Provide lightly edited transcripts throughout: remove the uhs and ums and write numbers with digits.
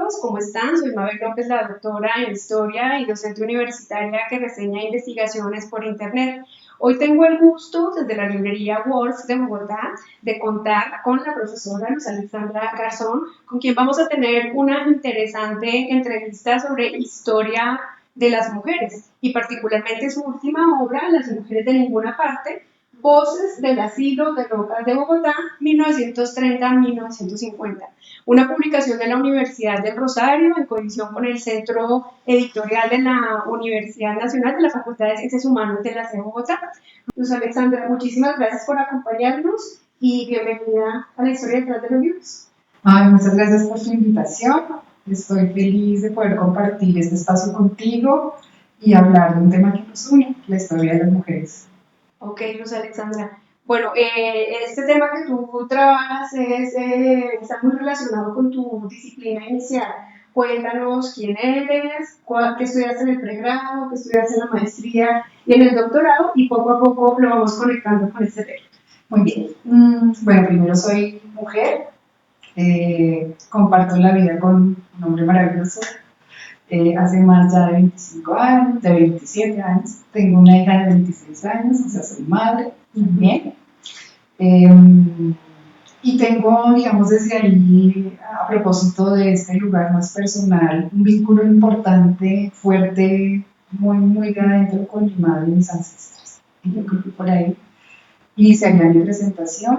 todos, ¿cómo están? Soy Mabel López, la doctora en Historia y docente universitaria que reseña investigaciones por Internet. Hoy tengo el gusto, desde la librería Wolf de Bogotá, de contar con la profesora Luz Alexandra Garzón, con quien vamos a tener una interesante entrevista sobre historia de las mujeres, y particularmente su última obra, Las mujeres de ninguna parte, Voces del Asilo de Rocas de Bogotá, 1930-1950. Una publicación de la Universidad del Rosario en coedición con el Centro Editorial de la Universidad Nacional de la Facultad de Ciencias Humanas de la CE Bogotá. Luz Alexandra, muchísimas gracias por acompañarnos y bienvenida a la historia detrás de los libros. Muchas gracias por su invitación. Estoy feliz de poder compartir este espacio contigo y hablar de un tema que nos une, la historia de las mujeres. Ok, Luz Alexandra. Bueno, este tema que tú trabajas está muy relacionado con tu disciplina inicial. Cuéntanos quién eres, qué estudiaste en el pregrado, qué estudiaste en la maestría y en el doctorado, y poco a poco lo vamos conectando con este tema. Muy bien. Bueno, primero soy mujer, comparto la vida con un hombre maravilloso. Hace más ya de 25 años, de 27 años, tengo una hija de 26 años, o sea, soy madre también. Y tengo, digamos, desde ahí, a propósito de este lugar más personal, un vínculo importante, fuerte, muy de adentro con mi madre y mis ancestros. Y yo creo que por ahí iniciaría mi presentación.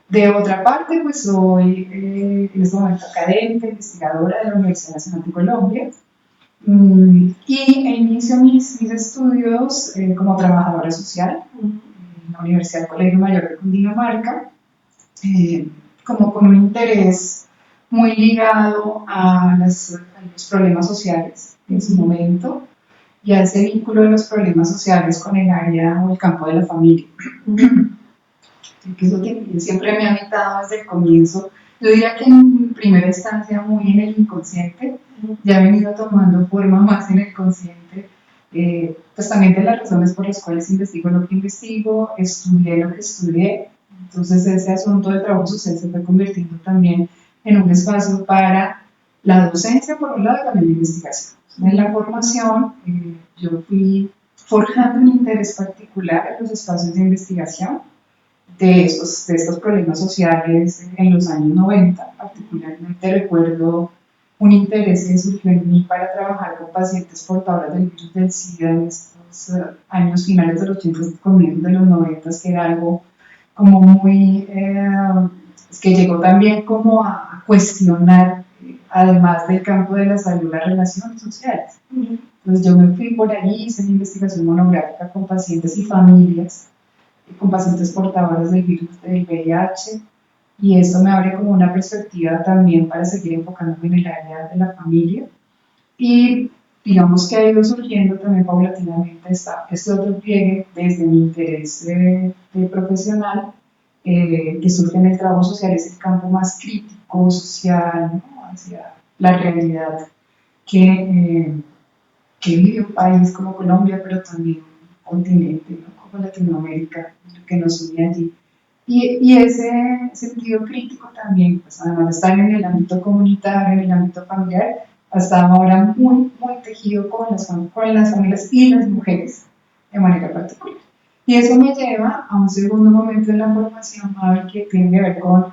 De otra parte, pues soy en este momento académica, investigadora de la Universidad Nacional de Colombia, y inicio mis estudios como trabajadora social en la Universidad Colegio Mayor de Cundinamarca, como con un interés muy ligado a los problemas sociales en su momento y a ese vínculo de los problemas sociales con el área o el campo de la familia. Que eso siempre me ha habitado desde el comienzo. Yo diría que en primera instancia muy en el inconsciente, ya he venido tomando forma más en el consciente, pues también de las razones por las cuales investigo lo que investigo, estudié lo que estudié. Entonces ese asunto del trabajo social se fue convirtiendo también en un espacio para la docencia, por un lado, y también la investigación. En la formación yo fui forjando un interés particular en los espacios de investigación de estos problemas sociales en los años 90. Particularmente recuerdo un interés que surgió en mí para trabajar con pacientes portadoras del virus del SIDA en estos años finales de los 80, comienzos de los 90, que era algo como muy, que llegó también como a cuestionar, además del campo de la salud, las relaciones sociales. Entonces yo me fui por ahí, hice mi investigación monográfica con pacientes y familias, con pacientes portadores del virus del VIH, y esto me abre como una perspectiva también para seguir enfocándome en el área de la familia. Y digamos que ha ido surgiendo también paulatinamente este otro pliegue desde mi interés profesional, que surge en el trabajo social, es el campo más crítico, social, ¿no? Hacia la realidad que vive un país como Colombia, pero también un continente, ¿no? Como Latinoamérica, que nos une allí. Y ese sentido crítico también, pues además de estar en el ámbito comunitario, en el ámbito familiar, hasta ahora muy tejido con las familias y las mujeres de manera particular. Y eso me lleva a un segundo momento en la formación, que tiene que ver con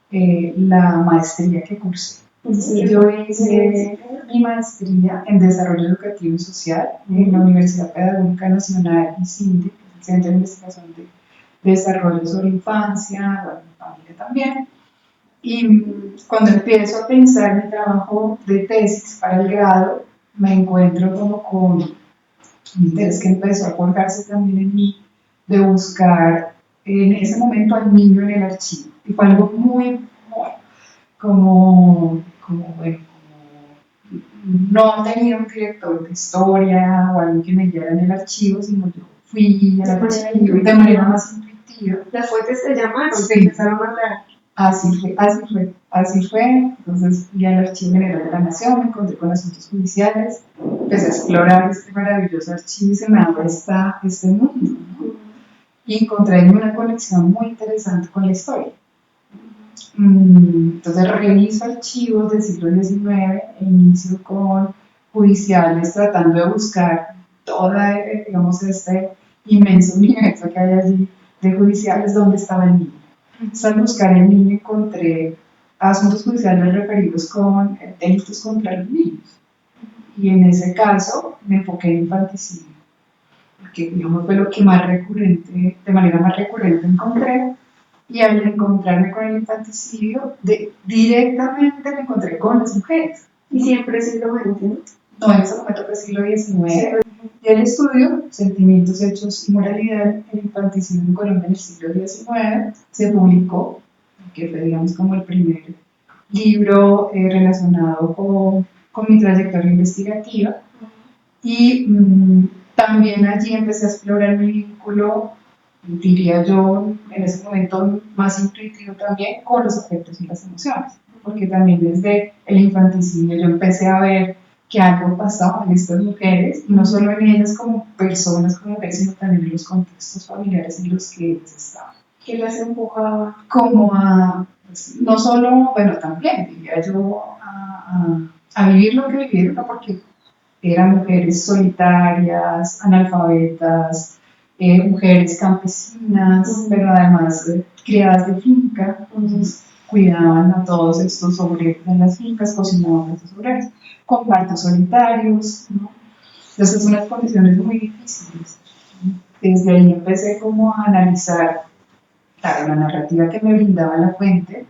la maestría que cursé. Entonces, yo hice mi maestría en Desarrollo Educativo y Social en la Universidad Pedagógica Nacional y CINDE, el Centro de Investigación de Desarrollo sobre Infancia, bueno, familia también. Y cuando empiezo a pensar mi trabajo de tesis para el grado, me encuentro como con un interés que empezó a forjarse también en mí, de buscar en ese momento al niño en el archivo. Y fue algo muy como no tenía un director de historia o alguien que me guiara en el archivo, sino yo fui al archivo de manera más intuitiva. Las fuentes te llamaron, sí. Te empezaron a hablar. Así fue. Entonces fui al Archivo General de la Nación, me encontré con asuntos judiciales, empecé a explorar este maravilloso archivo y se me abre este mundo, ¿no? Y encontré una conexión muy interesante con la historia. Entonces reviso archivos del siglo XIX e inicio con judiciales tratando de buscar toda, digamos, este inmenso universo que hay allí de judiciales donde estaba el niño. Entonces al buscar el niño encontré asuntos judiciales referidos con delitos contra los niños. Y en ese caso me enfoqué en infanticidio, porque digamos fue lo que más recurrente, de manera más recurrente encontré. Y al encontrarme con el infanticidio, directamente me encontré con las mujeres. Y siempre siglo XX. No, en ese momento fue siglo XIX. Y el estudio, Sentimientos, Hechos y Moralidad, el infanticidio en Colombia en el siglo XIX, se publicó, que fue, digamos, como el primer libro relacionado con mi trayectoria investigativa. Y también allí empecé a explorar mi vínculo, diría yo, en ese momento más intuitivo también, con los afectos y las emociones, porque también desde el infanticidio yo empecé a ver que algo pasaba en estas mujeres, y no solo en ellas como personas, como mujeres, sino también en los contextos familiares en los que ellas estaban. ¿Qué las empujaba? Como a, pues, no solo, bueno, también diría yo, a vivir lo que vivieron, ¿no? Porque eran mujeres solitarias, analfabetas, mujeres campesinas, pero además criadas de finca, entonces cuidaban a todos estos obreros en las fincas, cocinaban a estos obreros, con partos solitarios, ¿no? Entonces unas condiciones muy difíciles. Desde ahí empecé como a analizar, claro, la narrativa que me brindaba la fuente,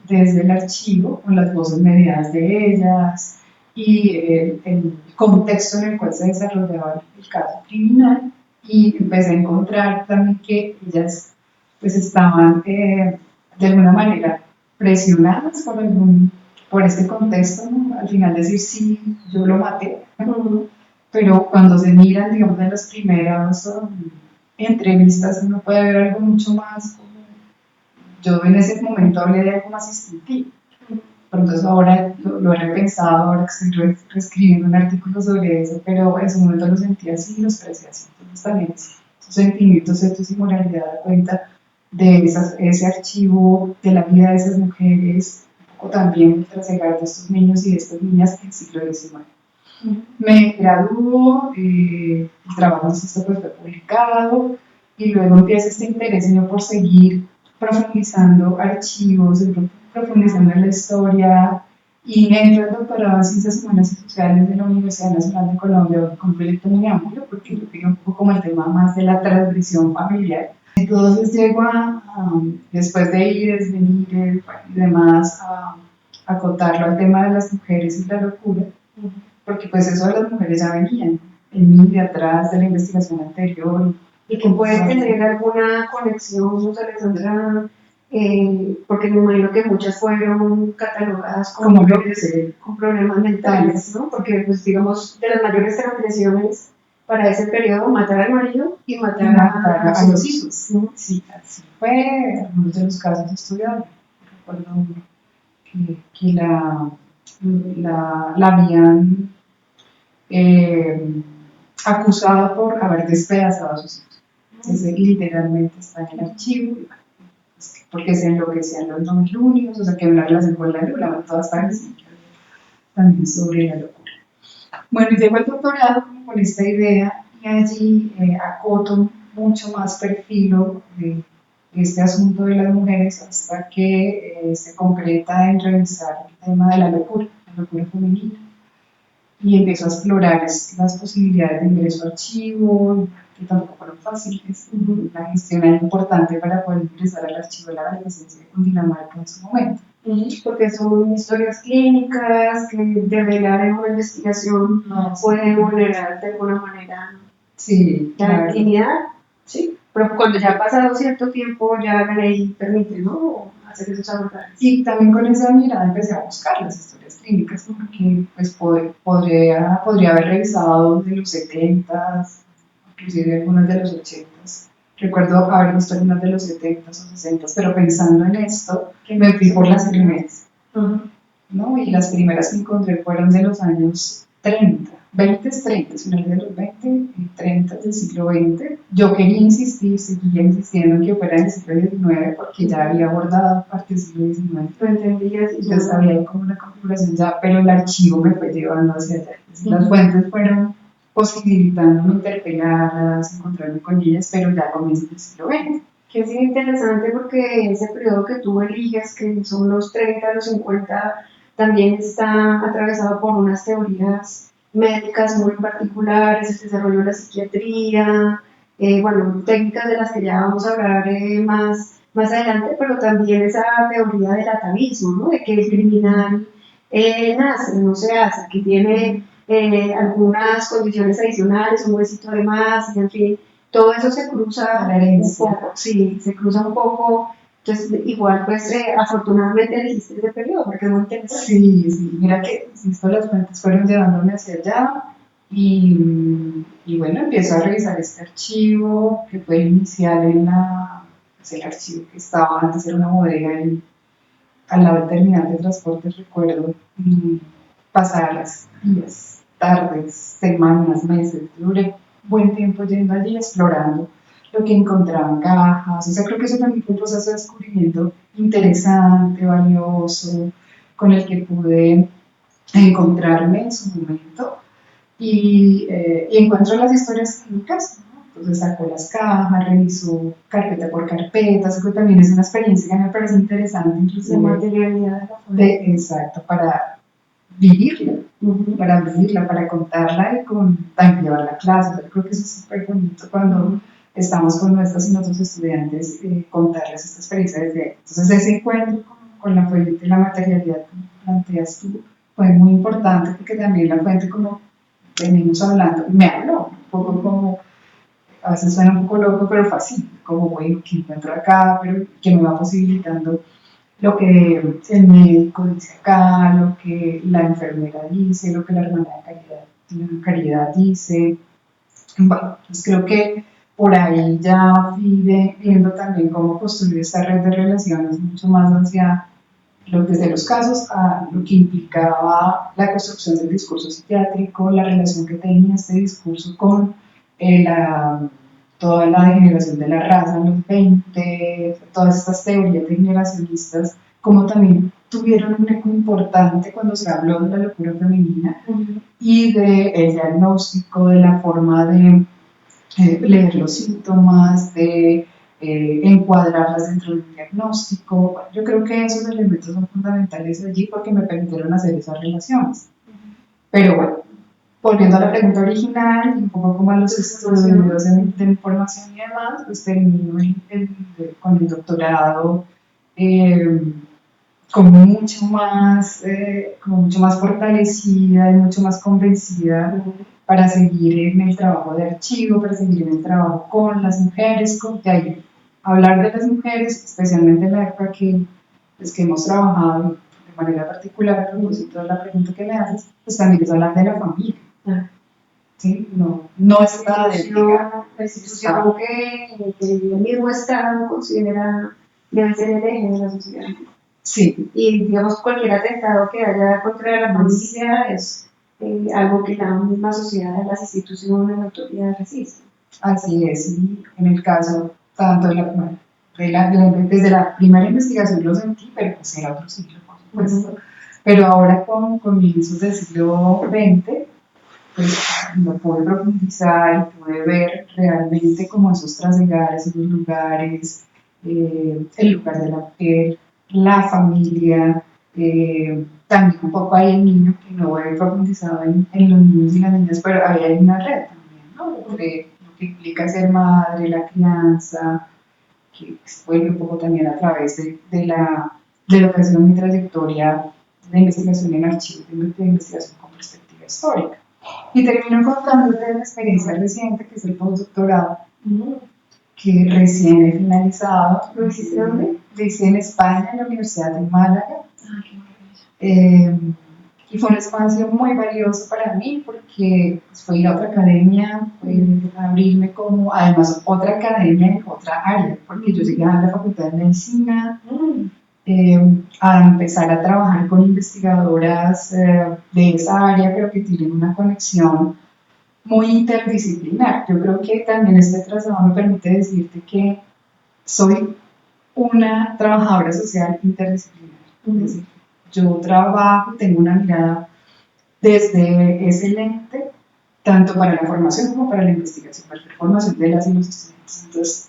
desde el archivo, con las voces mediadas de ellas, y el contexto en el cual se desarrollaba el caso criminal, y empecé a encontrar también que ellas pues estaban de alguna manera presionadas por este contexto, ¿no? Al final decir sí, yo lo maté, pero cuando se miran, digamos, en las primeras entrevistas uno puede ver algo mucho más, yo en ese momento hablé de algo más instintivo. Pero entonces ahora lo he repensado, ahora que estoy reescribiendo un artículo sobre eso, pero en su momento lo sentía así y lo expresé así. Entonces también esos sentimientos, hechos y moralidad da cuenta de ese archivo de la vida de esas mujeres, un poco también el trasegar de estos niños y de estas niñas en el siglo XIX. Me graduó, el trabajo insisto, pues fue publicado, y luego empieza este interés mío por seguir profundizando archivos, profundizando en la historia, y entro al doctorado en Ciencias Humanas y Sociales de la Universidad Nacional de Colombia con un proyecto muy amplio, porque yo quería un poco como el tema más de la transgresión familiar. Entonces llego después de ir, venir y demás, a acotarlo al tema de las mujeres y la locura, porque pues eso de las mujeres ya venían en mí de atrás de la investigación anterior. Y que puede tener alguna conexión, Alexandra, porque me imagino que muchas fueron catalogadas como mujeres con problemas mentales, ¿no? Porque, pues, digamos, de las mayores transgresiones para ese periodo, matar al marido y matar a los hijos, ¿no? Sí, así fue algunos de los casos estudiados. Recuerdo que la habían acusada por haber despedazado a sus hijos. Entonces, literalmente está en el archivo, porque se enloquecían los novilunios, o sea, que una relación con la luna, todas partes también sobre la locura. Bueno, y llego al doctorado con esta idea, y allí acoto mucho más perfilo de este asunto de las mujeres hasta que se concreta en revisar el tema de la locura femenina. Y empiezo a explorar las posibilidades de ingreso a archivo, que tampoco fueron fáciles. La gestión era importante para poder ingresar al archivo de la adolescencia de Cundinamarca en su momento. Porque son historias clínicas que develar en una investigación puede vulnerar de alguna manera la intimidad. Sí, pero cuando ya ha pasado cierto tiempo, ya la ley permite, ¿no?, hacer esos abordajes. Y también con esa mirada empecé a buscar las historias clínicas, porque pues, podría haber revisado de los 70, inclusive algunas de los 80. Recuerdo haber visto algunas de los 70 o 60, pero pensando en esto, me fui por las primeras. ¿No? Y las primeras que encontré fueron de los años 30, 20 es 30, es final de los 20 y 30 del siglo XX. Yo quería insistir, seguía insistiendo en que fuera del siglo XIX porque ya había abordado parte del siglo XIX. Lo entendías y Entonces había como una configuración ya, pero el archivo me fue llevando hacia allá. Las fuentes fueron posibilitándome interpelarlas, encontrarme con ellas, pero ya comienza el siglo XX. Que es interesante porque ese periodo que tú eliges, que son los 30, los 50, también está atravesado por unas teorías médicas muy particulares, el desarrollo de la psiquiatría, bueno, técnicas de las que ya vamos a hablar más adelante, pero también esa teoría del atavismo, ¿no? De que el criminal nace, no se hace, que tiene algunas condiciones adicionales, un huesito de más, y en fin, todo eso se cruza un poco, sí, se cruza un poco. Entonces, igual, pues, afortunadamente elegiste ese periodo, porque es muy interesante. Sí, sí, mira que, insisto, las fuentes fueron llevándome hacia allá y bueno, empiezo a revisar este archivo que fue inicial en pues el archivo que estaba antes, era una bodega al lado del terminal de transportes, recuerdo, pasar las días, tardes, semanas, meses, duré buen tiempo yendo allí explorando lo que encontraba en cajas. O sea, creo que eso también fue un proceso de descubrimiento interesante, valioso, con el que pude encontrarme en su momento y encuentro las historias clínicas, ¿no? Entonces sacó las cajas, revisó carpeta por carpeta, eso que también es una experiencia que me parece interesante, incluso de materialidad exacto, para vivirla, para vivirla, para contarla y también llevarla a clase. Yo creo que eso es súper bonito cuando estamos con nuestros y nuestros estudiantes, contarles esta experiencia desde ahí. Entonces ese encuentro con la fuente y la materialidad que planteas tú fue muy importante porque también la fuente, como venimos hablando, me habló un poco como, a veces suena un poco loco, pero fácil, como bueno, que encuentro acá, pero que me va posibilitando lo que el médico dice acá, lo que la enfermera dice, lo que la hermana de caridad dice. Bueno, pues creo que por ahí ya fui viendo también cómo construir esta red de relaciones mucho más hacia desde los casos a lo que implicaba la construcción del discurso psiquiátrico, la relación que tenía este discurso con toda la degeneración de la raza en los 20, todas estas teorías degeneracionistas, como también tuvieron un eco importante cuando se habló de la locura femenina y del diagnóstico, de la forma de leer los síntomas, de encuadrarlas dentro del diagnóstico. Bueno, yo creo que esos elementos son fundamentales allí porque me permitieron hacer esas relaciones. Pero bueno, volviendo a la pregunta original y un poco como a los estudios de información y demás, pues termino con el doctorado como mucho más fortalecida y mucho más convencida para seguir en el trabajo de archivo, para seguir en el trabajo con las mujeres, de ahí hablar de las mujeres, especialmente en la época que hemos trabajado de manera particular, a propósito de la pregunta que me haces, pues también es hablar de la familia. ¿Sí? No está la institución que el mismo Estado considera debe ser el eje de la sociedad. Sí. Y digamos cualquier atentado que haya contra la familia es algo que la misma sociedad, las instituciones, la autoridad resisten. Así es, y en el caso tanto desde la primera investigación lo sentí, pero pues era otro siglo, por supuesto. Pero ahora con comienzos del siglo XX, pues lo pude profundizar y pude ver realmente como esos trasegares, esos lugares, el lugar de la mujer, la familia, también un poco hay el niño, que no he profundizado en los niños y las niñas, pero ahí hay una red también, ¿no? Lo que implica ser madre, la crianza, que vuelve un poco también a través de lo que ha sido mi trayectoria de investigación en archivos, de investigación con perspectiva histórica. Y termino contándote de una experiencia reciente, que es el postdoctorado, que recién he finalizado. ¿Lo hiciste dónde? Lo hice en España, en la Universidad de Málaga. Y fue un espacio muy valioso para mí porque fue ir a otra academia, fue abrirme como, además, otra academia en otra área, porque yo llegué a la Facultad de Medicina, a empezar a trabajar con investigadoras de esa área, pero que tienen una conexión muy interdisciplinar. Yo creo que también este traslado me permite decirte que soy una trabajadora social interdisciplinar. Es decir, yo trabajo, tengo una mirada desde ese lente, tanto para la formación como para la investigación, para la formación de las y los estudiantes. Entonces,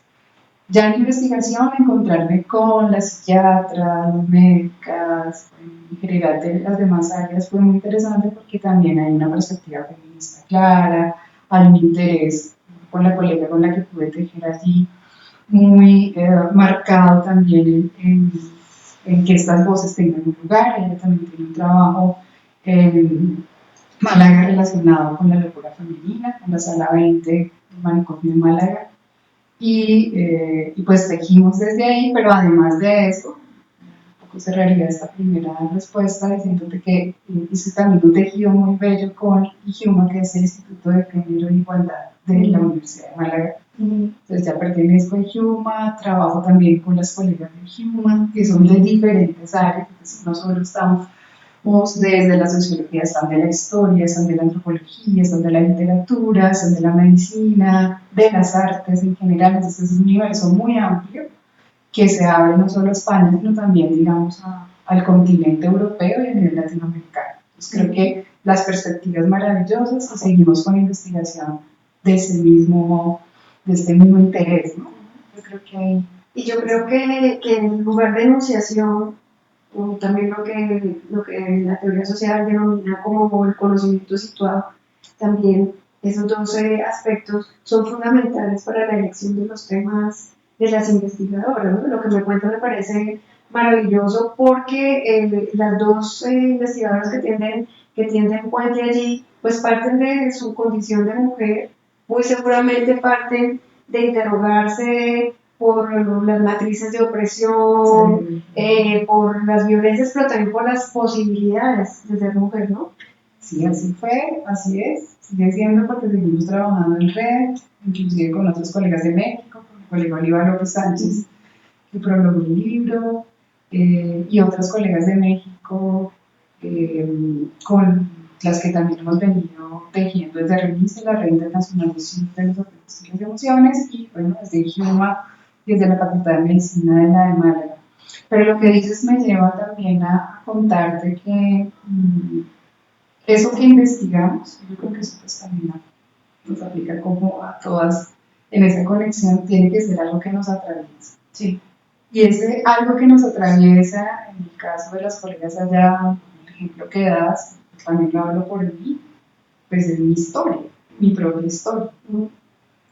ya en investigación, encontrarme con las psiquiatras, las médicas, en general de las demás áreas fue muy interesante porque también hay una perspectiva feminista clara, hay un interés con la colega con la que pude tejer allí muy marcado también en que estas voces tengan un lugar. Ella también tiene un trabajo en Málaga relacionado con la locura femenina, con la sala 20 del manicomio de Málaga. Y pues tejimos desde ahí, pero además de eso, un poco cerraría esta primera respuesta diciéndote que hice también un tejido muy bello con IGIUMA, que es el Instituto de Género e Igualdad de la Universidad de Málaga. Entonces ya pertenezco a IGIUMA, trabajo también con las colegas de IGIUMA, que son de diferentes áreas, entonces no solo estamos desde la sociología, están de la historia, están de la antropología, están de la literatura, están de la medicina, de las artes en general. Entonces es un universo muy amplio que se abre no solo a España, sino también, digamos, al continente europeo y a nivel latinoamericano. Entonces creo que las perspectivas maravillosas y seguimos con investigación de este mismo interés, ¿no? Yo creo que hay... Y yo creo que en lugar de enunciación, también lo que la teoría social denomina como el conocimiento situado, también esos dos aspectos son fundamentales para la elección de los temas de las investigadoras, ¿no? Lo que me cuentan me parece maravilloso porque las dos investigadoras que tienden puente allí, pues parten de su condición de mujer, muy seguramente parten de interrogarse por las matrices de opresión, por las violencias, pero también por las posibilidades de ser mujer, ¿no? Sí, así fue, así es, sigue siendo porque seguimos trabajando en red, inclusive con otros colegas de México, con mi colega Oliva López Sánchez, que prologó un libro, y otros colegas de México, con las que también hemos venido tejiendo desde RENICE, la Red Internacional de Ciencias de los Afectos y las Emociones, y bueno, desde IGIUMA, desde la Facultad de Medicina de la de Málaga. Pero lo que dices me lleva también a contarte que eso que investigamos, yo creo que eso pues también nos aplica como a todas en esa conexión, tiene que ser algo que nos atraviesa. Sí. Y ese algo que nos atraviesa, en el caso de las colegas allá, el ejemplo que das, también lo hablo por mí, pues es mi historia, mi propia historia.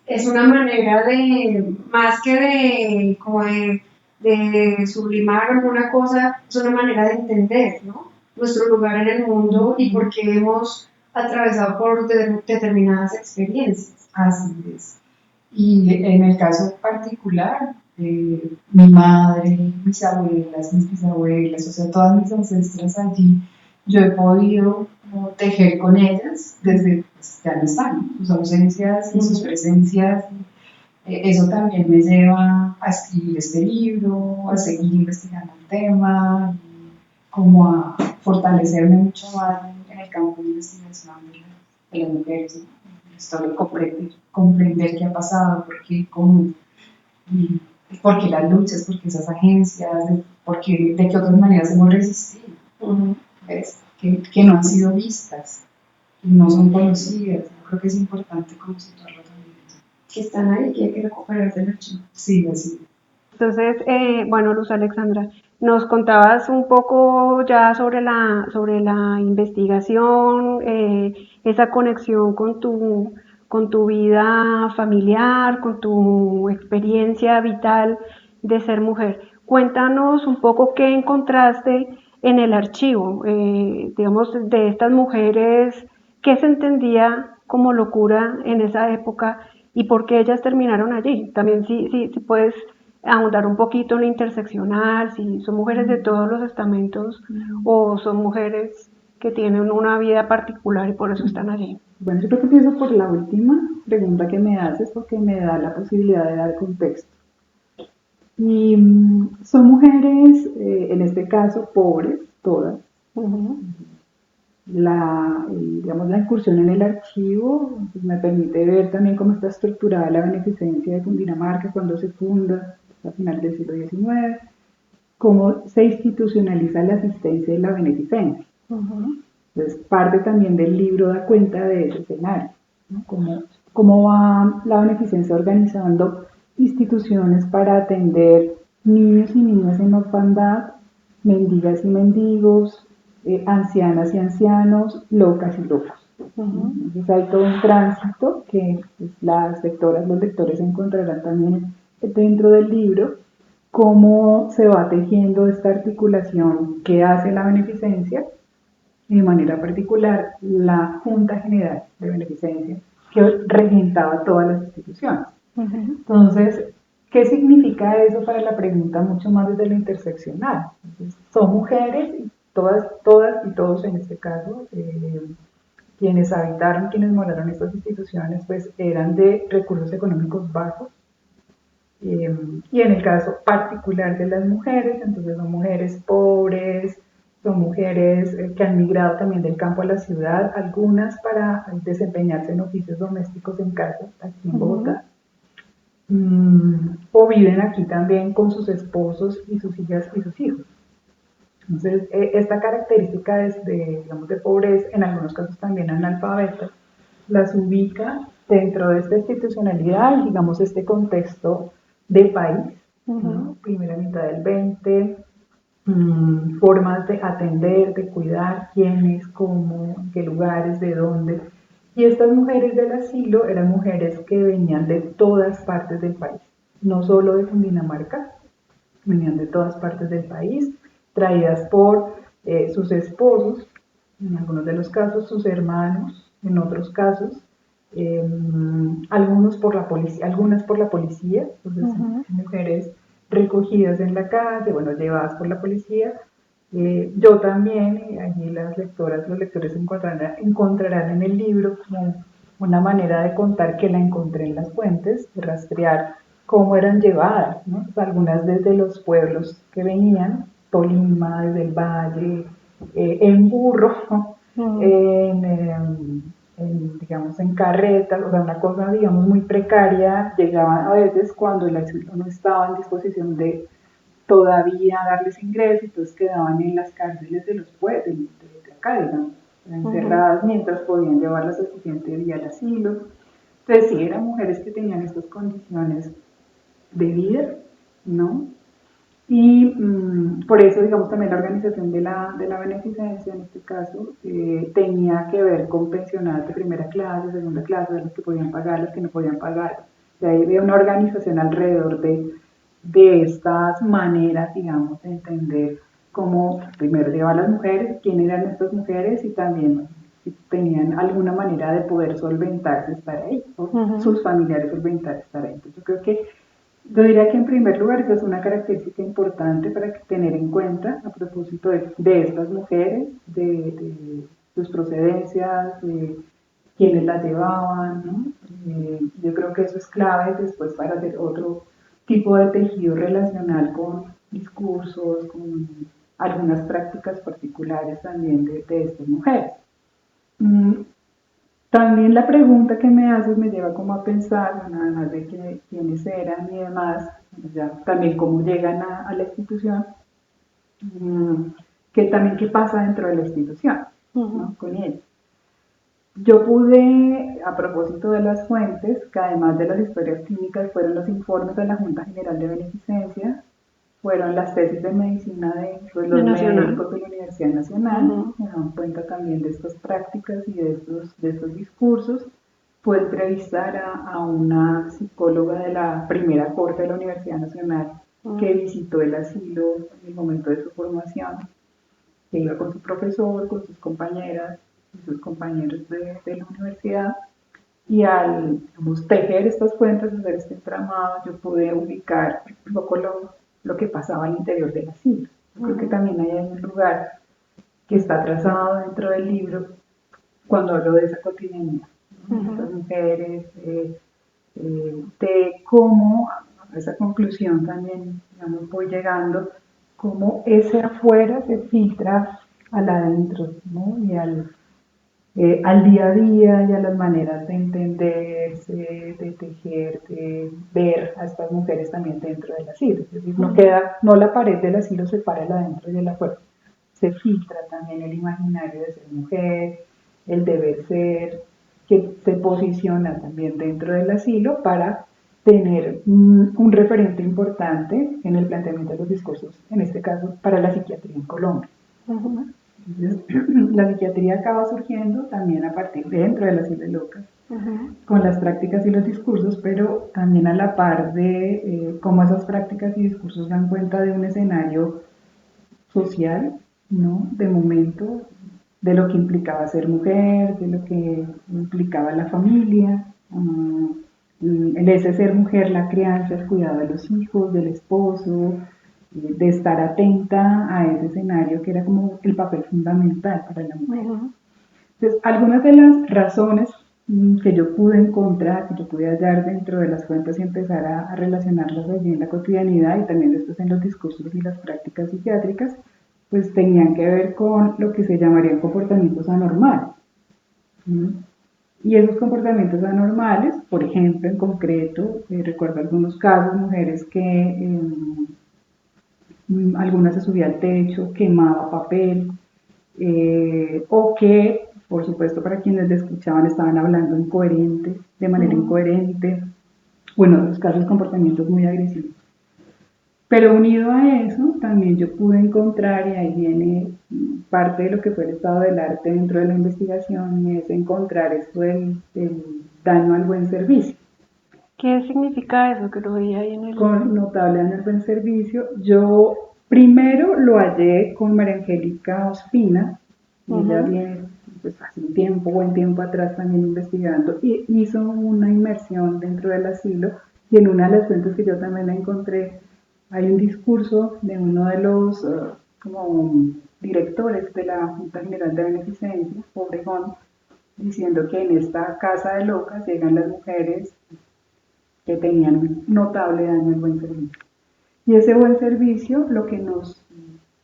Es una manera de, más que de, como de sublimar alguna cosa, es una manera de entender, ¿no? Nuestro lugar en el mundo y por qué hemos atravesado por determinadas experiencias. Así es. Y en el caso particular, mi madre, mis abuelas, mis bisabuelas, o sea, todas mis ancestras allí, yo he podido tejer con ellas desde, pues, ya no están, sus ausencias y sus presencias. Eso también me lleva a escribir este libro, a seguir investigando el tema, como a fortalecerme mucho más en el campo de investigación de las mujeres, ¿no? Historia, comprender qué ha pasado, por qué las luchas, por qué esas agencias, de qué otras maneras hemos resistido, ¿ves? Que no han sido vistas, no son conocidas. Yo creo que es importante como situarlo también. Que están ahí, que hay que recuperar del archivo. Sí, así. Entonces, bueno, Luz Alexandra, nos contabas un poco ya sobre la investigación, esa conexión con tu vida familiar, con tu experiencia vital de ser mujer. Cuéntanos un poco qué encontraste en el archivo, digamos, de estas mujeres, qué se entendía como locura en esa época y por qué ellas terminaron allí. También si puedes ahondar un poquito en lo interseccional, si son mujeres de todos los estamentos o son mujeres que tienen una vida particular y por eso están allí. Bueno, yo creo que empiezo por la última pregunta que me haces porque me da la posibilidad de dar contexto. Y son mujeres, en este caso, pobres, todas. Digamos, la incursión en el archivo pues, me permite ver también cómo está estructurada la beneficencia de Cundinamarca cuando se funda a final del siglo XIX, cómo se institucionaliza la asistencia y la beneficencia. Entonces, parte también del libro da cuenta de ese escenario, ¿no? Cómo va la beneficencia organizando instituciones para atender niños y niñas en orfandad, mendigas y mendigos, ancianas y ancianos, locas y locos. Entonces hay todo un tránsito que pues, las lectoras, los lectores encontrarán también dentro del libro, cómo se va tejiendo esta articulación que hace la beneficencia y de manera particular la Junta General de Beneficencia que regentaba todas las instituciones. Entonces, ¿qué significa eso para la pregunta mucho más desde lo interseccional? Entonces, son mujeres, todas y todos en este caso, quienes habitaron, quienes moraron en estas instituciones, pues eran de recursos económicos bajos. Y en el caso particular de las mujeres, entonces son mujeres pobres, son mujeres que han migrado también del campo a la ciudad, algunas para desempeñarse en oficios domésticos en casa, aquí en Bogotá, o viven aquí también con sus esposos y sus hijas y sus hijos. Entonces, esta característica digamos, de pobreza, en algunos casos también analfabetas, las ubica dentro de esta institucionalidad y, digamos, este contexto de país, ¿no? Primera mitad del 20, formas de atender, de cuidar, quiénes, cómo, en qué lugares, de dónde. Y estas mujeres del asilo eran mujeres que venían de todas partes del país, no solo de Cundinamarca, venían de todas partes del país, traídas por sus esposos, en algunos de los casos sus hermanos, en otros casos algunas por la policía, entonces mujeres recogidas en la calle, bueno, llevadas por la policía. Yo también, allí las lectoras, los lectores encontrarán en el libro como una manera de contar que la encontré en las fuentes, de rastrear cómo eran llevadas, ¿no? Pues algunas desde los pueblos que venían, Tolima, desde el Valle, en burro, digamos, en carretas, o sea, una cosa, digamos, muy precaria. Llegaban a veces cuando el asilo no estaba en disposición de todavía darles ingreso, entonces quedaban en las cárceles de los pueblos, de acá, digamos, encerradas mientras podían llevarlas al siguiente día al asilo. Entonces sí, eran mujeres que tenían estas condiciones de vida, ¿no? Y por eso, digamos, también la organización de la beneficencia, en este caso, tenía que ver con pensionadas de primera clase, segunda clase, de los que podían pagar, los que no podían pagar. O sea, había una organización alrededor de estas maneras, digamos, de entender cómo primero llevar a las mujeres, quién eran estas mujeres y también si tenían alguna manera de poder solventarse estar ahí, o sus familiares solventar estar ahí. Entonces yo creo que yo diría que en primer lugar esa es una característica importante para tener en cuenta a propósito de estas mujeres, de sus procedencias, de quienes las llevaban, ¿no? Yo creo que eso es clave después para hacer otro tipo de tejido relacional con discursos, con algunas prácticas particulares también de estas mujeres. También la pregunta que me haces me lleva como a pensar, además de quiénes eran y demás, ya también cómo llegan a la institución, que también qué pasa dentro de la institución, ¿no? Con ellos. Yo pude, a propósito de las fuentes, que además de las historias clínicas fueron los informes de la Junta General de Beneficencia, fueron las tesis de medicina de pues, los médicos de la Universidad Nacional, que dan cuenta también de estas prácticas y de estos discursos. Pude entrevistar a una psicóloga de la primera corte de la Universidad Nacional que visitó el asilo en el momento de su formación, que iba con su profesor, con sus compañeras y sus compañeros de la universidad. Y al, digamos, tejer estas fuentes, hacer este entramado, yo pude ubicar un poco lo que pasaba al interior del asilo. Creo que también hay un lugar que está trazado dentro del libro cuando hablo de esa cotidianidad, ¿no? Estas mujeres, de cómo, a esa conclusión también, digamos, voy llegando, cómo ese afuera se filtra al adentro, ¿no? Y al día a día y a las maneras de entenderse, de tejer, de ver a estas mujeres también dentro del asilo. Es decir, no la pared del asilo separa el adentro y el afuera. Se filtra también el imaginario de ser mujer, el deber ser, que se posiciona también dentro del asilo para tener un referente importante en el planteamiento de los discursos, en este caso para la psiquiatría en Colombia. Entonces, la psiquiatría acaba surgiendo también a partir dentro de las Islas Locas, con las prácticas y los discursos, pero también a la par de cómo esas prácticas y discursos dan cuenta de un escenario social, ¿no? De momento, de lo que implicaba ser mujer, de lo que implicaba la familia, ese ser mujer, la crianza, el cuidado de los hijos, del esposo, de estar atenta a ese escenario que era como el papel fundamental para la mujer. Entonces, algunas de las razones que yo pude encontrar, que yo pude hallar dentro de las fuentes y empezar a relacionarlas allí en la cotidianidad y también después en los discursos y las prácticas psiquiátricas, pues tenían que ver con lo que se llamarían comportamientos anormales. Y esos comportamientos anormales, por ejemplo, en concreto, recuerdo algunos casos, mujeres que algunas se subía al techo, quemaba papel, o que, por supuesto, para quienes le escuchaban estaban hablando incoherente, de manera incoherente, bueno, en los casos comportamientos muy agresivos. Pero unido a eso, también yo pude encontrar, y ahí viene parte de lo que fue el estado del arte dentro de la investigación, y es encontrar esto del daño al buen servicio. ¿Qué significa eso que lo veía ahí en el... Con notable daño al buen servicio. Yo primero lo hallé con María Angélica Ospina, ella viene pues, hace un tiempo, buen tiempo atrás también investigando, y hizo una inmersión dentro del asilo, y en una de las fuentes que yo también la encontré, hay un discurso de uno de los como directores de la Junta General de Beneficencia, Obregón, diciendo que en esta casa de locas llegan las mujeres que tenían un notable daño al buen servicio. Y ese buen servicio lo que nos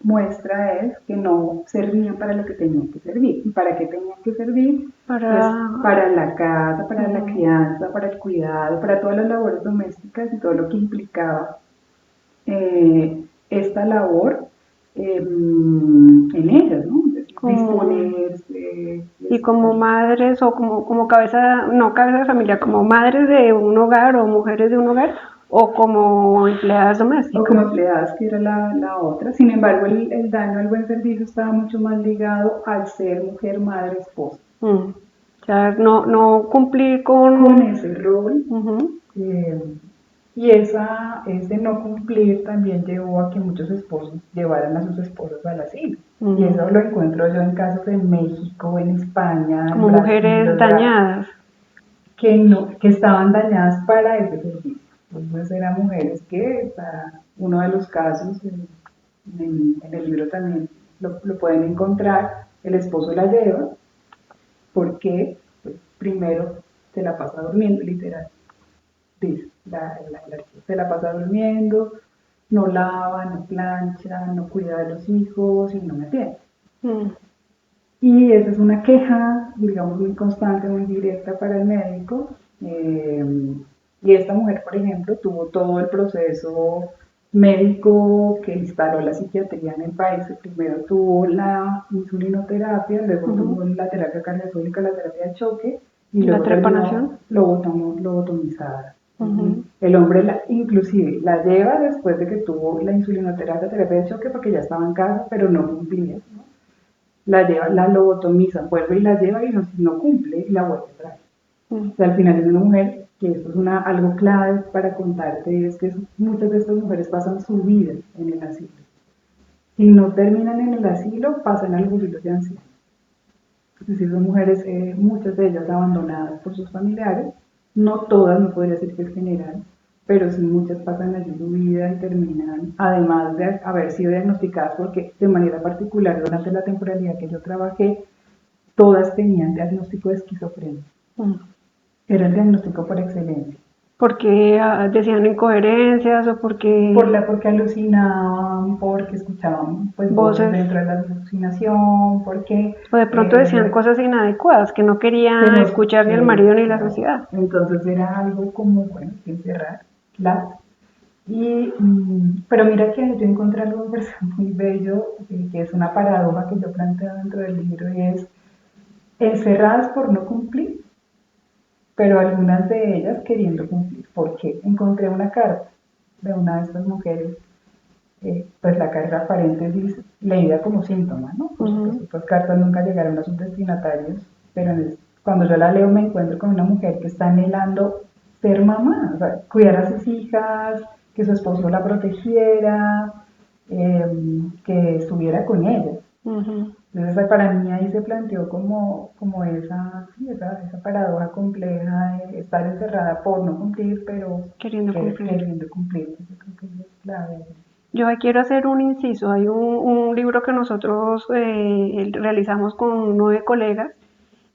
muestra es que no servían para lo que tenían que servir. ¿Y para qué tenían que servir? Para la casa, para la crianza, para el cuidado, para todas las labores domésticas y todo lo que implicaba esta labor en ellas, ¿no? Disponerse. Y como madres o como cabeza de familia, como madres de un hogar o mujeres de un hogar o como empleadas domésticas. O como empleadas, que era la otra. Sin embargo, el daño al buen servicio estaba mucho más ligado al ser mujer, madre, esposa. O sea, no cumplir con ese rol. Y ese no cumplir también llevó a que muchos esposos llevaran a sus esposas al asilo. Y eso lo encuentro yo en casos en México, en España, como en Brasil, mujeres dañadas. Que estaban dañadas para ese servicio. Entonces eran mujeres que, para uno de los casos, en el libro también lo pueden encontrar, el esposo la lleva porque pues, primero se la pasa durmiendo, literal. Dice, se la pasa durmiendo, no lava, no plancha, no cuida de los hijos y no me atiende. Y esa es una queja, digamos, muy constante, muy directa para el médico. Y esta mujer, por ejemplo, tuvo todo el proceso médico que instaló la psiquiatría en el país. Primero tuvo la insulinoterapia, luego tuvo la terapia cardiológica, la terapia de choque, y luego la trepanación, lobotomizada. El hombre inclusive la lleva después de que tuvo la insulinoterapia, terapia de choque, porque ya estaba en casa, pero no cumplía, ¿no? La lleva, la lobotomiza, vuelve y la lleva y no cumple y la vuelve a traer. O sea, al final es una mujer, que esto es algo clave para contarte, es que muchas de estas mujeres pasan su vida en el asilo. Si no terminan en el asilo, pasan al asilo de ancianos. Es decir, son mujeres, muchas de ellas abandonadas por sus familiares, no todas, no podría decir que es general, pero sí muchas pasan allí su vida y terminan, además de haber sido diagnosticadas, porque de manera particular durante la temporalidad que yo trabajé, todas tenían diagnóstico de esquizofrenia. Era el diagnóstico por excelencia. porque decían incoherencias o porque Porque alucinaban, porque escuchaban pues voces voces dentro de la alucinación, porque o de pronto decían cosas inadecuadas que no que quería nos, escuchar ni el marido ni la sociedad. entonces era algo como, bueno, que encerrar, claro. Pero mira que yo encontré algo me parece muy bello, que es una paradoja que yo planteo dentro del libro, y es encerradas por no cumplir, pero algunas de ellas queriendo cumplir. ¿Por qué? Encontré una carta de una de estas mujeres, pues la carta paréntesis leída como síntoma, ¿no? Por supuesto, estas cartas nunca llegaron a sus destinatarios, pero cuando yo la leo me encuentro con una mujer que está anhelando ser mamá, o sea, cuidar a sus hijas, que su esposo la protegiera, que estuviera con ella. Entonces para mí ahí se planteó como esa paradoja compleja de estar encerrada por no cumplir, pero Queriendo cumplir. queriendo cumplir. Yo creo que eso es clave. Yo quiero hacer un inciso. Hay un libro que nosotros realizamos con 9 colegas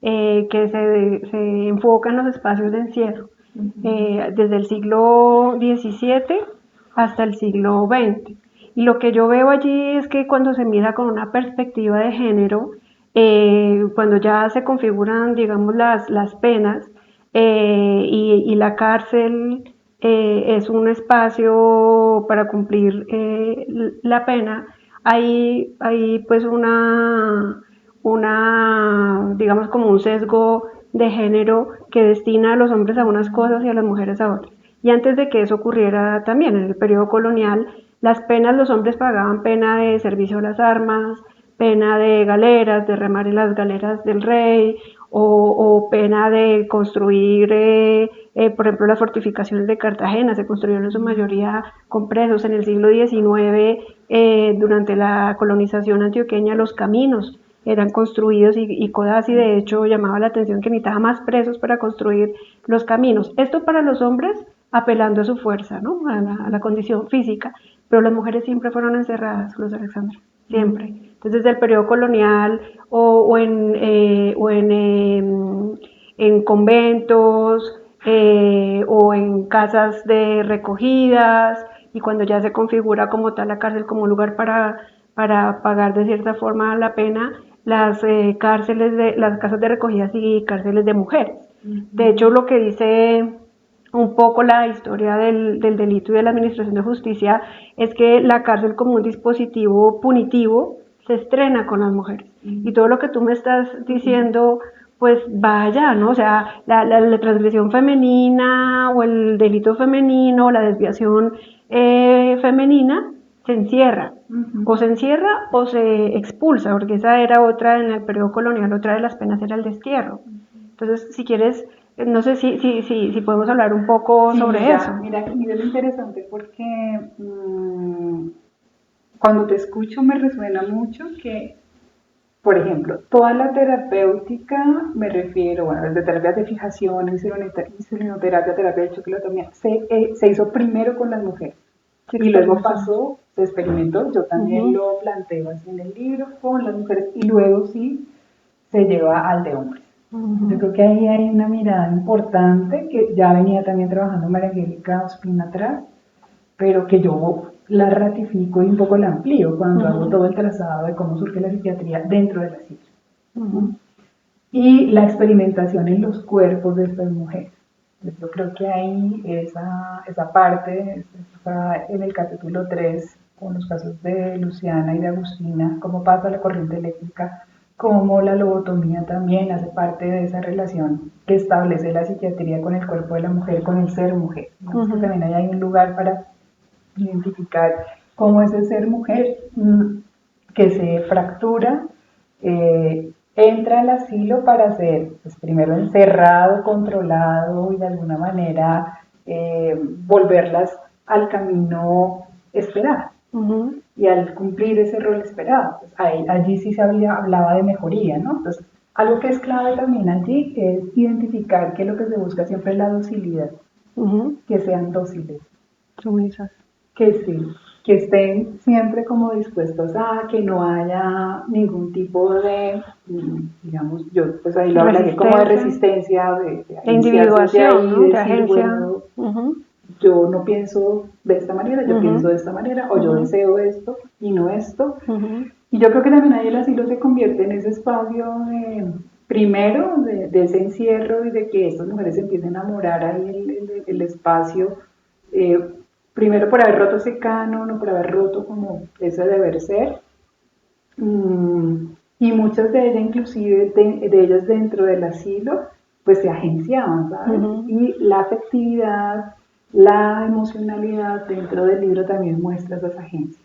que se enfoca en los espacios de encierro, desde el siglo XVII hasta el siglo XX. Y lo que yo veo allí es que cuando se mira con una perspectiva de género, cuando ya se configuran, digamos, las penas y la cárcel es un espacio para cumplir la pena, hay pues digamos como un sesgo de género que destina a los hombres a unas cosas y a las mujeres a otras. Y antes de que eso ocurriera también en el periodo colonial, las penas, los hombres pagaban pena de servicio a las armas, pena de galeras, de remar en las galeras del rey, o pena de construir, por ejemplo, las fortificaciones de Cartagena se construyeron en su mayoría con presos. En el siglo XIX, durante la colonización antioqueña, los caminos eran construidos y Codazzi de hecho llamaba la atención que necesitaba más presos para construir los caminos. Esto para los hombres apelando a su fuerza, ¿no? A la condición física, pero las mujeres siempre fueron encerradas, Luz Alexandra, siempre. Entonces, desde el periodo colonial en conventos o en casas de recogidas, y cuando ya se configura como tal la cárcel como un lugar para pagar de cierta forma la pena, las las casas de recogidas y cárceles de mujeres. De hecho, lo que dice un poco la historia del delito y de la administración de justicia es que la cárcel como un dispositivo punitivo se estrena con las mujeres. Y todo lo que tú me estás diciendo, pues vaya, ¿no? O sea, la transgresión femenina o el delito femenino, la desviación femenina, se encierra. O se encierra o se expulsa, porque esa era otra en el periodo colonial, otra de las penas era el destierro. Entonces, si quieres, no sé si podemos hablar un poco sobre eso. Mira lo interesante porque cuando te escucho me resuena mucho que, por ejemplo, toda la terapéutica, me refiero, bueno, desde terapias de fijación, insulinoterapia, terapia de choquilotomía, se hizo primero con las mujeres. Y luego pasó, se experimentó, yo también lo planteo así en el libro, con las mujeres, y luego sí se lleva al de hombres. Yo creo que ahí hay una mirada importante que ya venía también trabajando María Angélica Ospina atrás, pero que yo la ratifico y un poco la amplío cuando hago todo el trazado de cómo surge la psiquiatría dentro de la psiquiatría. Y la experimentación en los cuerpos de estas mujeres. Yo creo que ahí esa parte está en el capítulo 3, con los casos de Luciana y de Agustina, cómo pasa la corriente eléctrica, cómo la lobotomía también hace parte de esa relación que establece la psiquiatría con el cuerpo de la mujer, con el ser mujer. Que también hay un lugar para identificar cómo es el ser mujer que se fractura, entra al asilo para ser pues, primero encerrado, controlado y de alguna manera volverlas al camino esperado. Y al cumplir ese rol esperado, pues, allí sí se hablaba de mejoría, ¿no? Entonces, algo que es clave también allí es identificar que lo que se busca siempre es la docilidad, que sean dóciles. Sumisas. Que sí, que estén siempre como dispuestos a que no haya ningún tipo de, digamos, yo pues ahí lo hablaría como de resistencia, de individuación, ¿no? De decir, agencia. bueno, yo no pienso de esta manera, yo pienso de esta manera, o yo deseo esto y no esto. Y yo creo que también ahí el asilo se convierte en ese espacio de, primero, de ese encierro y de que estas mujeres se empiecen a morar ahí el espacio, primero por haber roto ese canon o por haber roto como ese deber ser. Y muchas de ellas, inclusive de ellas dentro del asilo, pues se agenciaban, ¿sabes? Y la afectividad, la emocionalidad dentro del libro también muestra esas agencias.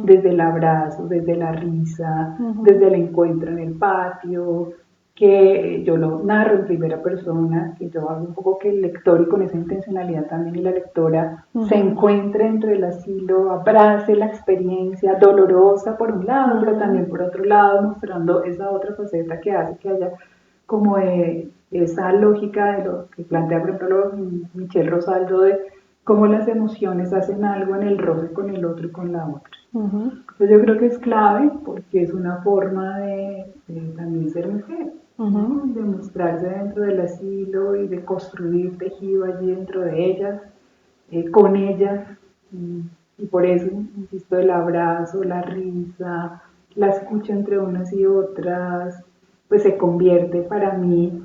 Desde el abrazo, desde la risa, desde el encuentro en el patio, que yo lo narro en primera persona, que yo hago un poco que el lector, y con esa intencionalidad también, y la lectora se encuentre dentro del asilo, abrace la experiencia dolorosa por un lado, pero también por otro lado mostrando esa otra faceta que hace que haya como esa lógica de lo que plantea por ejemplo Michelle Rosaldo, de cómo las emociones hacen algo en el roce con el otro y con la otra. Entonces yo creo que es clave porque es una forma de también ser mujer, ¿no? De mostrarse dentro del asilo y de construir tejido allí dentro de ellas, con ellas, y por eso, insisto, el abrazo, la risa, la escucha entre unas y otras, pues se convierte para mí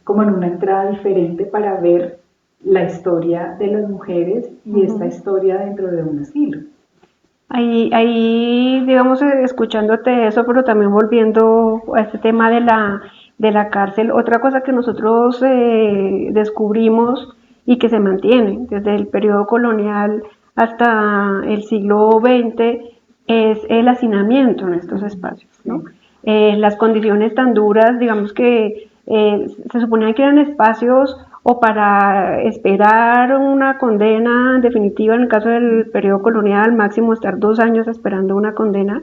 como en una entrada diferente para ver la historia de las mujeres y esta historia dentro de un asilo. Ahí, digamos, escuchándote eso, pero también volviendo a este tema de la cárcel, otra cosa que nosotros descubrimos y que se mantiene desde el periodo colonial hasta el siglo XX es el hacinamiento en estos espacios, ¿no? Las condiciones tan duras, digamos que se suponía que eran espacios o para esperar una condena definitiva en el caso del periodo colonial, máximo estar 2 años esperando una condena,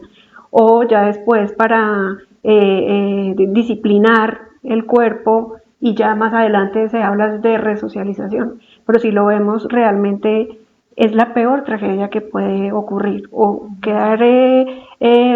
o ya después para disciplinar el cuerpo, y ya más adelante se habla de resocialización. Pero si lo vemos realmente es la peor tragedia que puede ocurrir, o quedar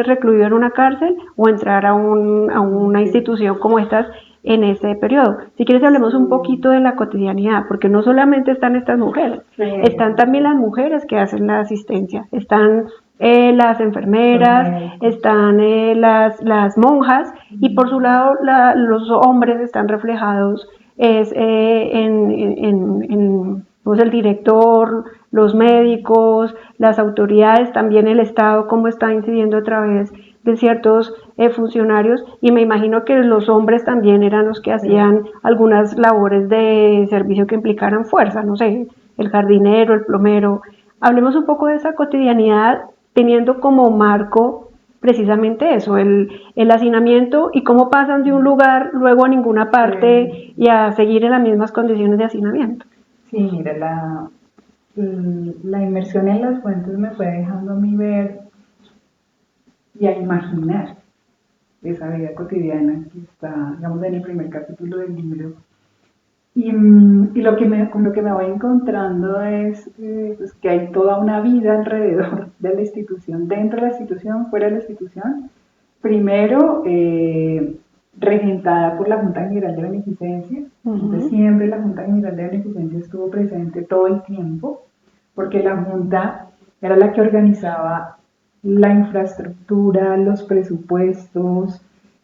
recluido en una cárcel o entrar a una institución como estas en ese periodo. Si quieres hablemos un poquito de la cotidianidad, porque no solamente están estas mujeres, están también las mujeres que hacen la asistencia, están las enfermeras, están las monjas, y por su lado los hombres están reflejados pues el director, los médicos, las autoridades, también el Estado, cómo está incidiendo a través de ciertos funcionarios, y me imagino que los hombres también eran los que hacían algunas labores de servicio que implicaran fuerza, no sé, el jardinero, el plomero. Hablemos un poco de esa cotidianidad teniendo como marco precisamente eso, el hacinamiento, y cómo pasan de un lugar luego a ninguna parte y a seguir en las mismas condiciones de hacinamiento. Sí, mira, la inmersión en las fuentes me fue dejando a mí ver y a imaginar esa vida cotidiana que está, digamos, en el primer capítulo del libro. Y con lo que me voy encontrando es pues que hay toda una vida alrededor de la institución, dentro de la institución, fuera de la institución. Primero, regentada por la Junta General de Beneficencia. Entonces, siempre la Junta General de Beneficencia estuvo presente todo el tiempo, porque la Junta era la que organizaba la infraestructura, los presupuestos,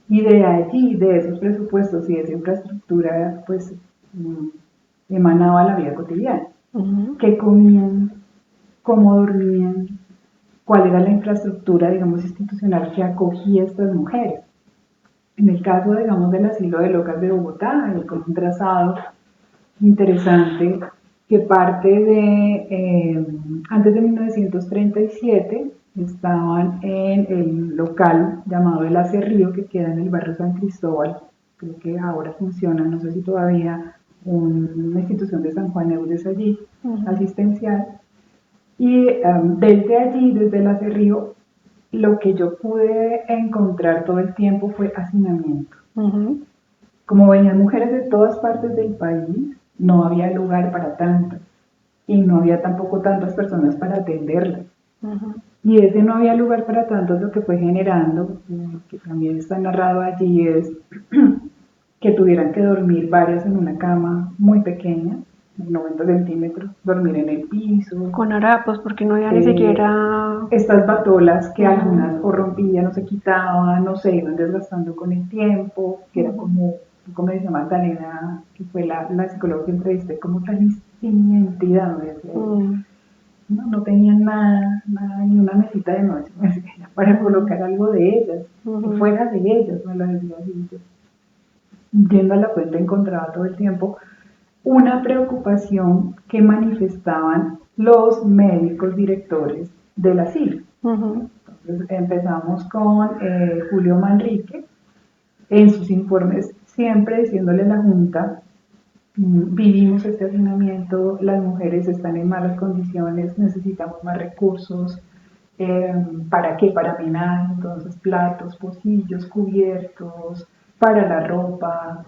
y de allí, de esos presupuestos y de esa infraestructura, pues emanaba la vida cotidiana. ¿Qué comían? ¿Cómo dormían? ¿Cuál era la infraestructura, digamos, institucional que acogía a estas mujeres? En el caso, digamos, del asilo de locas de Bogotá, con un trazado interesante que parte de, antes de 1937, estaban en el local llamado el Acerrío, que queda en el barrio San Cristóbal. Creo que ahora funciona, no sé si todavía, una institución de San Juan Eudes allí, asistencial. Y desde allí, desde el Acerrío, lo que yo pude encontrar todo el tiempo fue hacinamiento. Como venían mujeres de todas partes del país, no había lugar para tantas. y no había tampoco tantas personas para atenderlas. Y ese no había lugar para tantos, lo que fue generando, que también está narrado allí, es que tuvieran que dormir varias en una cama muy pequeña, 90 centímetros, dormir en el piso. Con harapos, porque no había ni siquiera... Estas batolas que algunas o rompían o se quitaban, o se iban desgastando con el tiempo, que era como dice Magdalena, que fue la psicóloga que entrevisté, como tan sin identidad, no tenían nada, ni una mesita de noche para colocar algo de ellas, fuera de ellas, me lo decía así. Yendo a la fuente encontraba todo el tiempo una preocupación que manifestaban los médicos directores del asilo. Entonces empezamos con Julio Manrique, en sus informes siempre diciéndole a la Junta: vivimos este hacinamiento, las mujeres están en malas condiciones, necesitamos más recursos. ¿Para qué? Para minar, entonces platos, pocillos, cubiertos, para la ropa,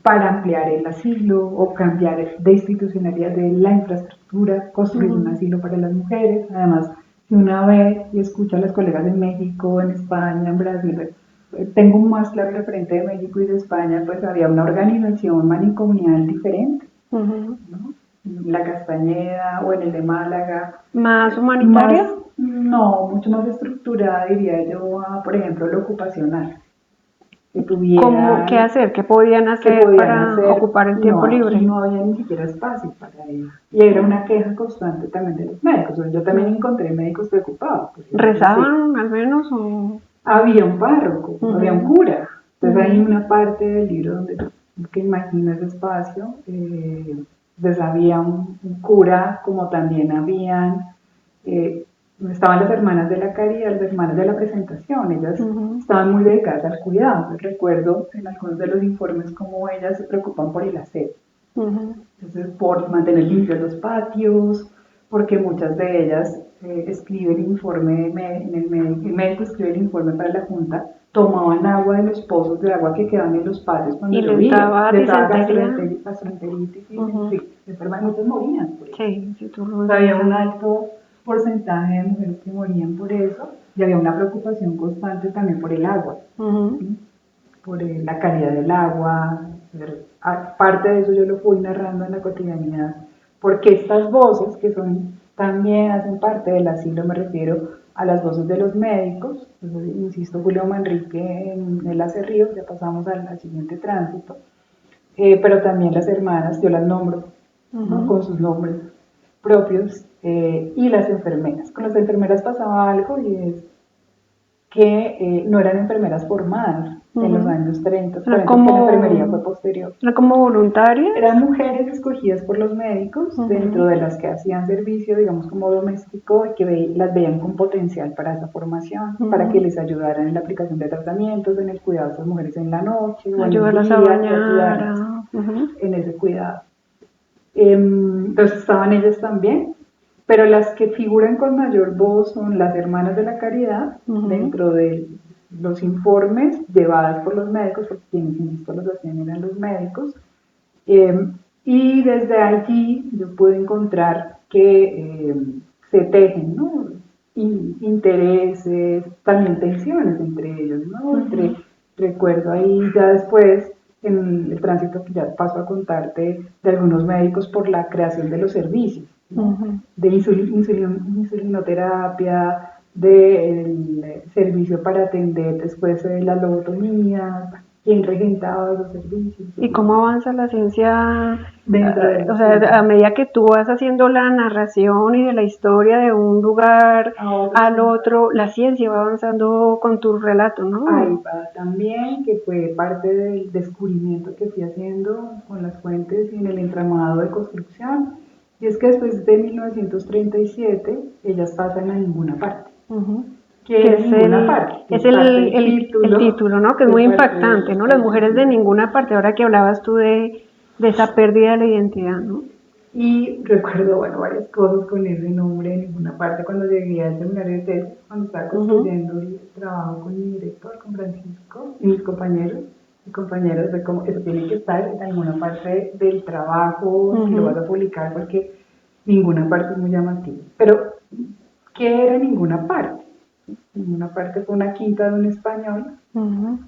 para ampliar el asilo o cambiar de institucionalidad de la infraestructura, construir un asilo para las mujeres. Además, si una ve y escucha a las colegas de México, en España, en Brasil, tengo un más claro referente de México y de España, pues había una organización manicomial diferente, ¿no? La Castañeda o en el de Málaga. ¿Más humanitaria? No, mucho más estructurada, diría yo, por ejemplo, lo ocupacional. ¿Qué hacer? ¿Qué podían hacer para ocupar el tiempo libre? No había ni siquiera espacio para ello. Y era una queja constante también de los médicos. Yo también encontré médicos preocupados. ¿Rezaban al menos? ¿O? Había un párroco, había un cura. Entonces hay una parte del libro donde que imagina ese espacio. Pues había un cura, como también habían, estaban las hermanas de la caridad, las hermanas de la presentación. Ellas estaban muy dedicadas al cuidado. Recuerdo en algunos de los informes cómo ellas se preocupan por el aseo. Entonces, por mantener limpios los patios, porque muchas de ellas escriben el informe, el médico escribe el informe para la Junta, tomaban agua de los pozos de agua que quedaban en los patios cuando llovía, les daba gastroenteritis y muchas morían por eso. Sí, Había un alto porcentaje de mujeres que morían por eso, y había una preocupación constante también por el agua, ¿sí? Por la calidad del agua. Parte de eso yo lo fui narrando en la cotidianidad, porque estas voces que son también hacen parte del asilo, me refiero a las voces de los médicos. Entonces, insisto, Julio Manrique en el Acerrío, ya pasamos al siguiente tránsito, pero también las hermanas, yo las nombro, ¿no? Con sus nombres propios, y las enfermeras. Con las enfermeras pasaba algo, y es que no eran enfermeras formadas en los años 30, porque la enfermería fue posterior. ¿Era como voluntaria? Eran mujeres escogidas por los médicos, dentro de las que hacían servicio, digamos, como doméstico, y que las veían con potencial para esa formación, para que les ayudaran en la aplicación de tratamientos, en el cuidado de esas mujeres en la noche, o ayudarlas a bañar, en ese cuidado. Entonces estaban ellas también, pero las que figuran con mayor voz son las hermanas de la caridad, dentro de los informes llevadas por los médicos, porque quienes, insisto, los hacían eran los médicos, y desde allí yo pude encontrar que se tejen, ¿no? Intereses, también tensiones entre ellos, ¿no? Recuerdo ahí ya después, en el tránsito que ya paso a contarte, de algunos médicos por la creación de los servicios, ¿no? De insulinoterapia, del servicio para atender después de la lobotomía, quién regentaba esos servicios. ¿Y cómo avanza la ciencia? O sea, a medida que tú vas haciendo la narración y de la historia de un lugar al otro, la ciencia va avanzando con tu relato, ¿no? Ahí va también, que fue parte del descubrimiento que fui haciendo con las fuentes y en el entramado de construcción. Y es que después de 1937, ellas pasan a ninguna parte. Que es el título, ¿no? Que es muy impactante, ¿no? Las mujeres de ninguna parte, ahora que hablabas tú de esa pérdida de la identidad, ¿no? Y recuerdo, varias cosas con ese nombre, de ninguna parte, cuando llegué al seminario de tesis, cuando estaba construyendo el trabajo con mi director, con Francisco y mis compañeros. y compañeros de cómo eso tiene que estar en alguna parte del trabajo, si lo vas a publicar, porque ninguna parte es muy llamativa. Pero, ¿qué era ninguna parte? Ninguna parte fue una quinta de un español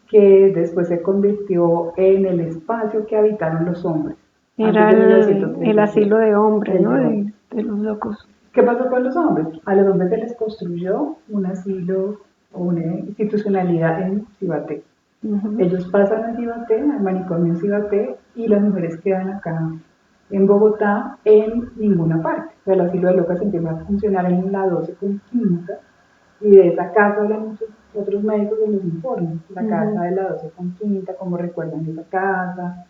que después se convirtió en el espacio que habitaron los hombres. Era Antes de el 1937. asilo de hombres, ¿no? hombre. De los locos. ¿Qué pasó con los hombres? A los hombres se les construyó un asilo o una institucionalidad en Cibaté. Ellos pasan a Cibaté, al manicomio en Cibaté, y las mujeres quedan acá en Bogotá en ninguna parte. O sea, el asilo de locas empieza a funcionar en la 12 con quinta, y de esa casa hablan muchos otros médicos en los informes. La casa de la 12 con quinta, cómo recuerdan esa casa.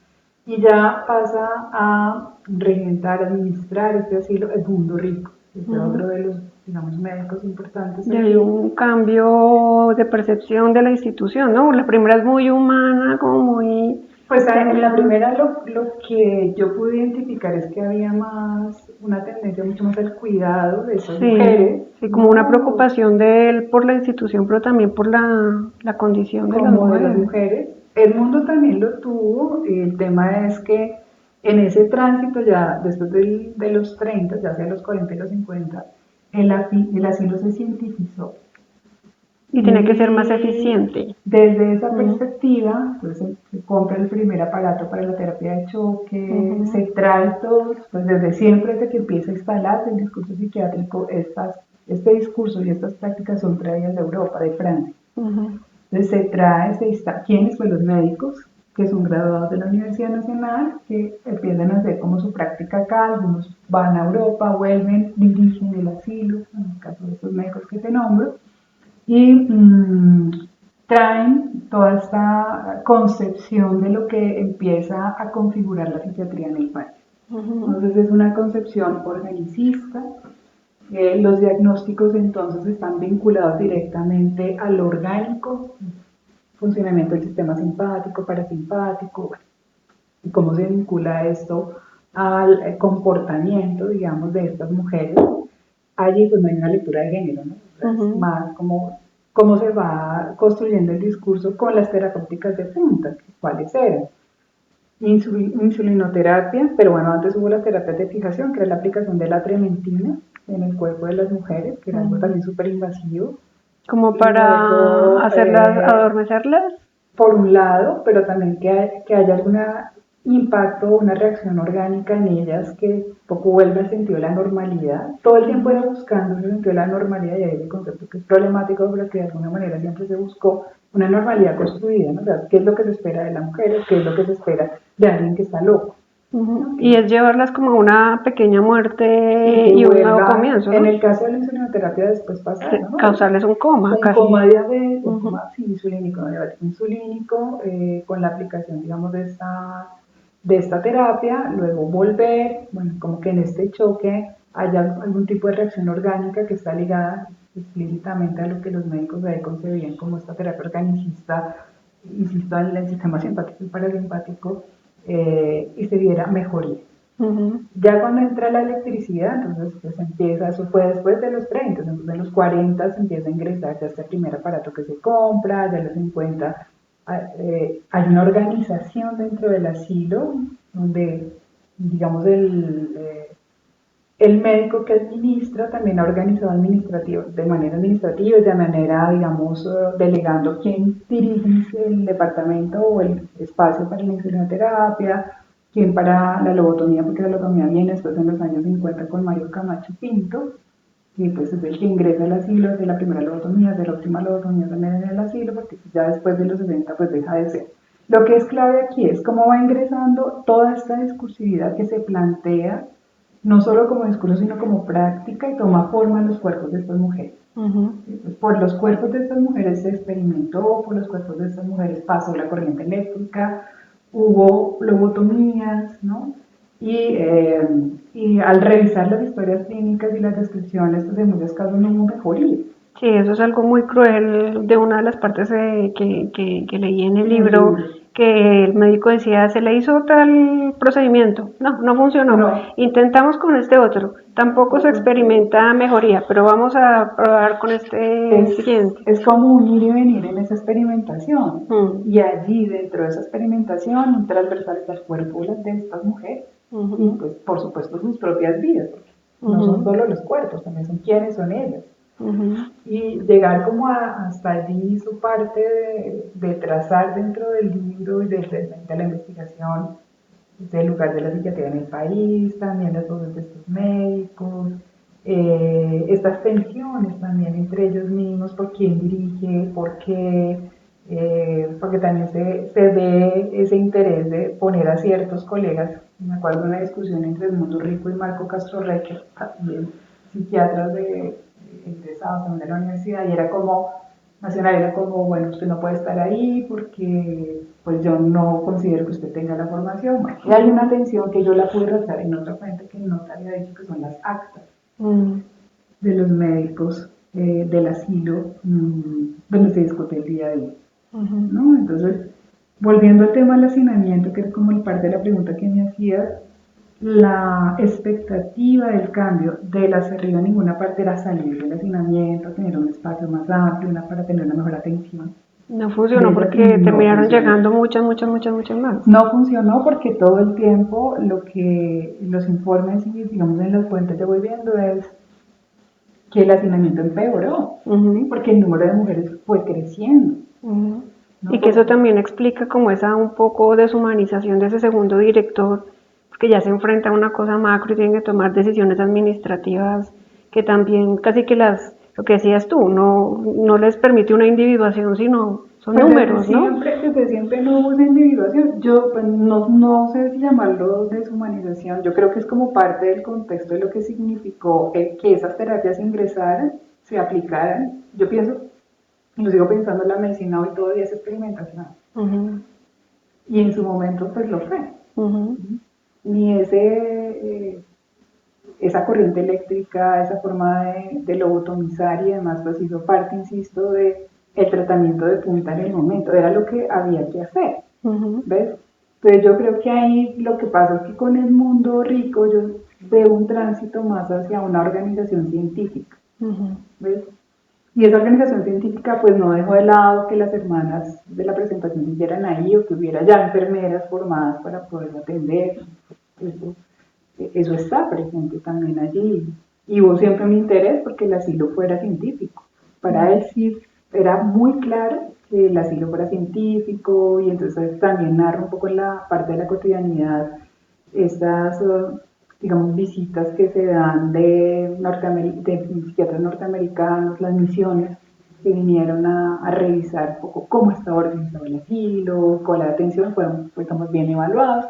Y ya pasa a regentar, administrar este asilo el Mundo Rico. Este es otro de los, digamos, médicos importantes. Y hay un cambio de percepción de la institución, ¿no? La primera es muy humana, como muy... Pues en la primera lo que yo pude identificar es que había más, una tendencia mucho más al cuidado de esas mujeres. Sí, como una preocupación de él por la institución, pero también por la condición de las mujeres. De las mujeres. El mundo también lo tuvo. El tema es que en ese tránsito ya después de los 30, ya hacia los 40 y los 50, el asilo se cientificó. Y tiene que ser más eficiente. Desde esa perspectiva, entonces se compra el primer aparato para la terapia de choque, se trae todos, pues desde siempre, desde que empieza a instalarse el discurso psiquiátrico, este discurso y estas prácticas son traídas de Europa, de Francia. Entonces se trae, ¿quiénes? Pues los médicos, que son graduados de la Universidad Nacional, que empiezan a hacer como su práctica acá, algunos van a Europa, vuelven, dirigen el asilo, en el caso de estos médicos que te nombro, y traen toda esta concepción de lo que empieza a configurar la psiquiatría en el país. Entonces es una concepción organicista. Los diagnósticos entonces están vinculados directamente al orgánico, funcionamiento del sistema simpático, parasimpático, y cómo se vincula esto al comportamiento, digamos, de estas mujeres. Allí pues no hay una lectura de género, ¿no? Es más como cómo se va construyendo el discurso con las terapéuticas de punta, cuáles eran. Insulinoterapia, pero bueno, antes hubo las terapias de fijación, que era la aplicación de la trementina en el cuerpo de las mujeres, que era algo también súper invasivo. Como para hacerlas, adormecerlas. Por un lado, pero también que haya algún impacto, una reacción orgánica en ellas que poco vuelve al sentido de la normalidad. Todo el tiempo era buscando el sentido de la normalidad, y ahí el concepto que es problemático, pero que de alguna manera siempre se buscó una normalidad construida, ¿no? O sea, ¿qué es lo que se espera de la mujer? ¿Qué es lo que se espera de alguien que está loco? Y es llevarlas como a una pequeña muerte y un nuevo comienzo, ¿no? En el caso de la insulinoterapia después pasa, ¿no? Causarles un coma, casi. Un coma diabético, un coma insulínico, diabético insulínico, con la aplicación, digamos, de esta terapia, luego volver, bueno, como que en este choque haya algún tipo de reacción orgánica que está ligada explícitamente a lo que los médicos de ahí concebían como esta terapia organicista, insisto, en el sistema simpático y parasimpático, y se diera mejoría. Ya cuando entra la electricidad, entonces pues empieza, eso fue después de los 30, entonces en los 40 se empieza a ingresar ya este primer aparato que se compra, ya en los 50 hay una organización dentro del asilo donde, digamos, el médico que administra también ha organizado de manera administrativa y de manera, digamos, delegando quién dirige el departamento o el espacio para la insulinoterapia, quién para la lobotomía, porque la lobotomía viene después en los años 50 con Mario Camacho Pinto, y pues es el que ingresa al asilo, de la primera lobotomía, de la última lobotomía también en el asilo, porque ya después de los 60 pues deja de ser. Lo que es clave aquí es cómo va ingresando toda esta discursividad que se plantea, no solo como discurso, sino como práctica, y toma forma en los cuerpos de estas mujeres. Pues por los cuerpos de estas mujeres se experimentó, por los cuerpos de estas mujeres pasó la corriente eléctrica, hubo lobotomías, ¿no? Y al revisar las historias clínicas y las descripciones, pues en muchos casos no hubo mejoría. Sí, eso es algo muy cruel de una de las partes que leí en el libro, que el médico decía, se le hizo tal procedimiento, no funcionó, No. intentamos con este otro, tampoco se experimenta mejoría, pero vamos a probar con este siguiente. Es como un ir y venir en esa experimentación. Mm. Y allí, dentro de esa experimentación, un transversal está el cuerpo de estas mujeres. Y pues, por supuesto, sus propias vidas, porque no son solo los cuerpos, también son quiénes son ellas. Y llegar como hasta allí su parte de trazar dentro del libro y de la investigación del lugar de la psiquiatría en el país, también las voces de estos médicos, estas tensiones también entre ellos mismos, por quién dirige, por qué, porque también se ve ese interés de poner a ciertos colegas. Me acuerdo de una discusión entre Edmundo Rico y Marco Castro Reque, también psiquiatras egresados también de la universidad, y era como, Nacional era como, bueno, usted no puede estar ahí porque pues yo no considero que usted tenga la formación. Bueno, y hay una tensión que yo la pude tratar en otra fuente que no te había dicho, que son las actas de los médicos del asilo, donde se discute el día a día. ¿No? Entonces, volviendo al tema del hacinamiento, que es como el parte de la pregunta que me hacías, la expectativa del cambio de la hacia arriba en ninguna parte era salir del hacinamiento, tener un espacio más amplio, para tener una mejor atención. No funcionó porque terminaron llegando muchas más. No funcionó porque todo el tiempo lo que los informes y digamos en las fuentes yo voy viendo es que el hacinamiento empeoró, porque el número de mujeres fue creciendo. ¿No? Y que eso también explica como esa un poco deshumanización de ese segundo director, porque ya se enfrenta a una cosa macro y tienen que tomar decisiones administrativas que también casi que lo que decías tú, no les permite una individuación, sino son números, ¿no? Desde siempre no hubo esa individuación. Yo pues, no sé si llamarlo deshumanización, yo creo que es como parte del contexto de lo que significó que esas terapias ingresaran, se aplicaran. Yo pienso, lo sigo pensando en la medicina hoy todavía es experimentación. Y en su momento pues lo fue. Ni esa corriente eléctrica, esa forma de lobotomizar y demás, pues hizo parte, insisto, de el tratamiento de punta en el momento, era lo que había que hacer, ¿ves? Entonces yo creo que ahí lo que pasa es que con el mundo rico yo veo un tránsito más hacia una organización científica, ¿ves? Y esa organización científica pues no dejó de lado que las hermanas de la presentación siguieran ahí o que hubiera ya enfermeras formadas para poder atender, eso está presente también allí. Y hubo siempre un interés porque el asilo fuera científico. Para él sí era muy claro que el asilo fuera científico y entonces también narra un poco en la parte de la cotidianidad estas, digamos, visitas que se dan de psiquiatras norteamericanos, las misiones que vinieron a revisar un poco cómo estaba organizado el asilo, con la atención, estamos bien evaluados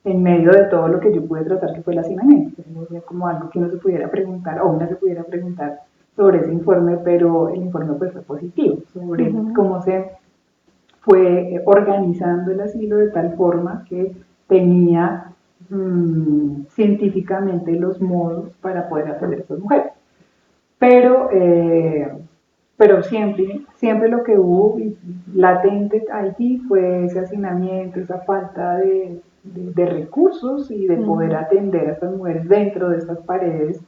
en medio de todo lo que yo pude tratar que fue el hacinamiento. Como algo que uno se pudiera preguntar, o una se pudiera preguntar sobre ese informe, pero el informe pues fue positivo, sobre cómo se fue organizando el asilo de tal forma que tenía científicamente los modos para poder atender a estas mujeres. Pero siempre lo que hubo latente allí fue ese hacinamiento, esa falta de recursos y de poder atender a estas mujeres dentro de estas paredes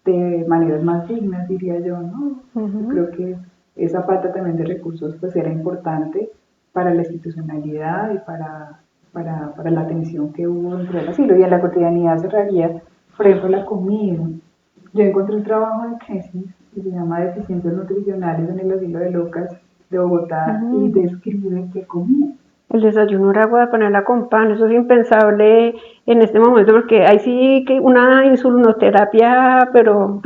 de maneras más dignas, diría yo, ¿no? Yo creo que esa falta también de recursos pues era importante para la institucionalidad y para la atención que hubo dentro del asilo. Y en la cotidianidad se requería, por ejemplo, la comida. Yo encontré un trabajo de tesis que se llama Deficiencias Nutricionales en el Asilo de Locas de Bogotá y describe qué comía. El desayuno era agua de panela con pan, eso es impensable en este momento porque hay sí que una insulinoterapia, pero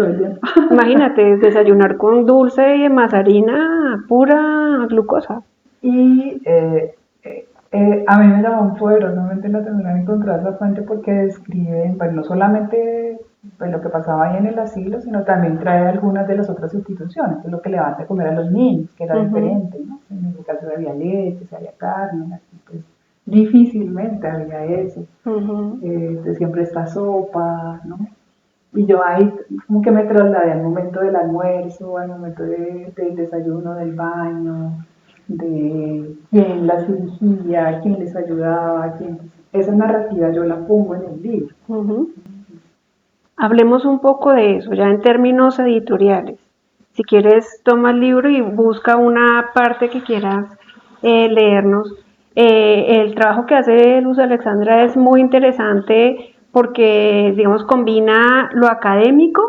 imagínate, desayunar con dulce y harina pura glucosa. Y a mí me llamó poderosamente la atención encontrar esa fuente porque describe, pues no solamente pues, lo que pasaba ahí en el asilo, sino también trae algunas de las otras instituciones, que es lo que le daban de comer a los niños, que era diferente, ¿no? En el caso había leche, había carne, así, pues difícilmente había eso. Siempre esta sopa, ¿no? Y yo ahí como que me trasladé al momento del almuerzo, al momento del desayuno, del baño, de quién las dirigía, quién les ayudaba, esa narrativa yo la pongo en el libro. Uh-huh. Hablemos un poco de eso, ya en términos editoriales. Si quieres, toma el libro y busca una parte que quieras leernos. El trabajo que hace Luz Alexandra es muy interesante porque, digamos, combina lo académico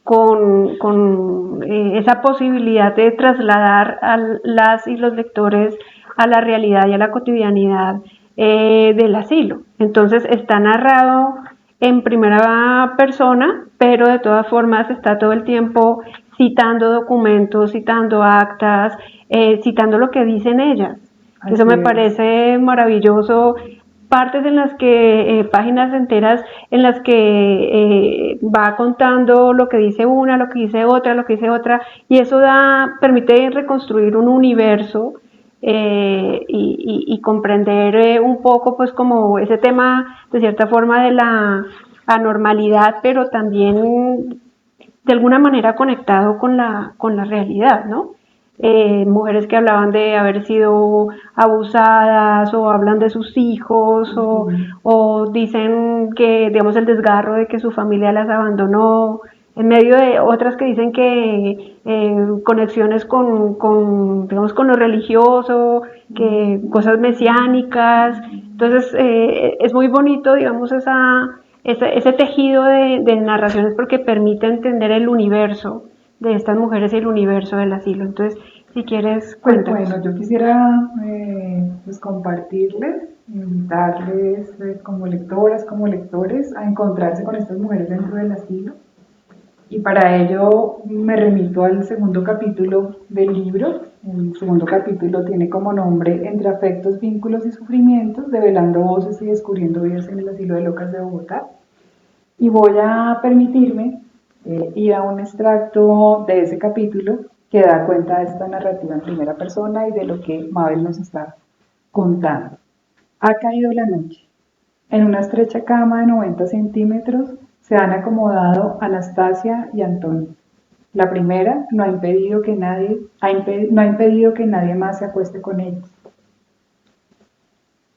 con esa posibilidad de trasladar a las y los lectores a la realidad y a la cotidianidad del asilo. Entonces está narrado en primera persona, pero de todas formas está todo el tiempo citando documentos, citando actas, citando lo que dicen ellas. Así Eso me es. parece maravilloso. Partes en las que, páginas enteras en las que va contando lo que dice una, lo que dice otra, lo que dice otra, y eso permite reconstruir un universo y comprender un poco pues como ese tema de cierta forma de la anormalidad, pero también de alguna manera conectado con la realidad, ¿no? Mujeres que hablaban de haber sido abusadas o hablan de sus hijos o dicen que, digamos, el desgarro de que su familia las abandonó, en medio de otras que dicen que conexiones digamos, con lo religioso, que cosas mesiánicas. Entonces, es muy bonito, digamos, ese tejido de narraciones porque permite entender el universo de estas mujeres y el universo del asilo. Entonces, si quieres, cuéntanos. Bueno, yo quisiera pues compartirles, invitarles como lectoras, como lectores a encontrarse con estas mujeres dentro del asilo. Y para ello me remito al segundo capítulo del libro. El segundo capítulo tiene como nombre Entre afectos, vínculos y sufrimientos, develando voces y descubriendo vidas en el asilo de Locas de Bogotá. Y voy a permitirme ir a un extracto de ese capítulo que da cuenta de esta narrativa en primera persona y de lo que Mabel nos está contando. Ha caído la noche. En una estrecha cama de 90 centímetros se han acomodado Anastasia y Antonio. La primera no ha impedido que nadie más se acueste con ellos.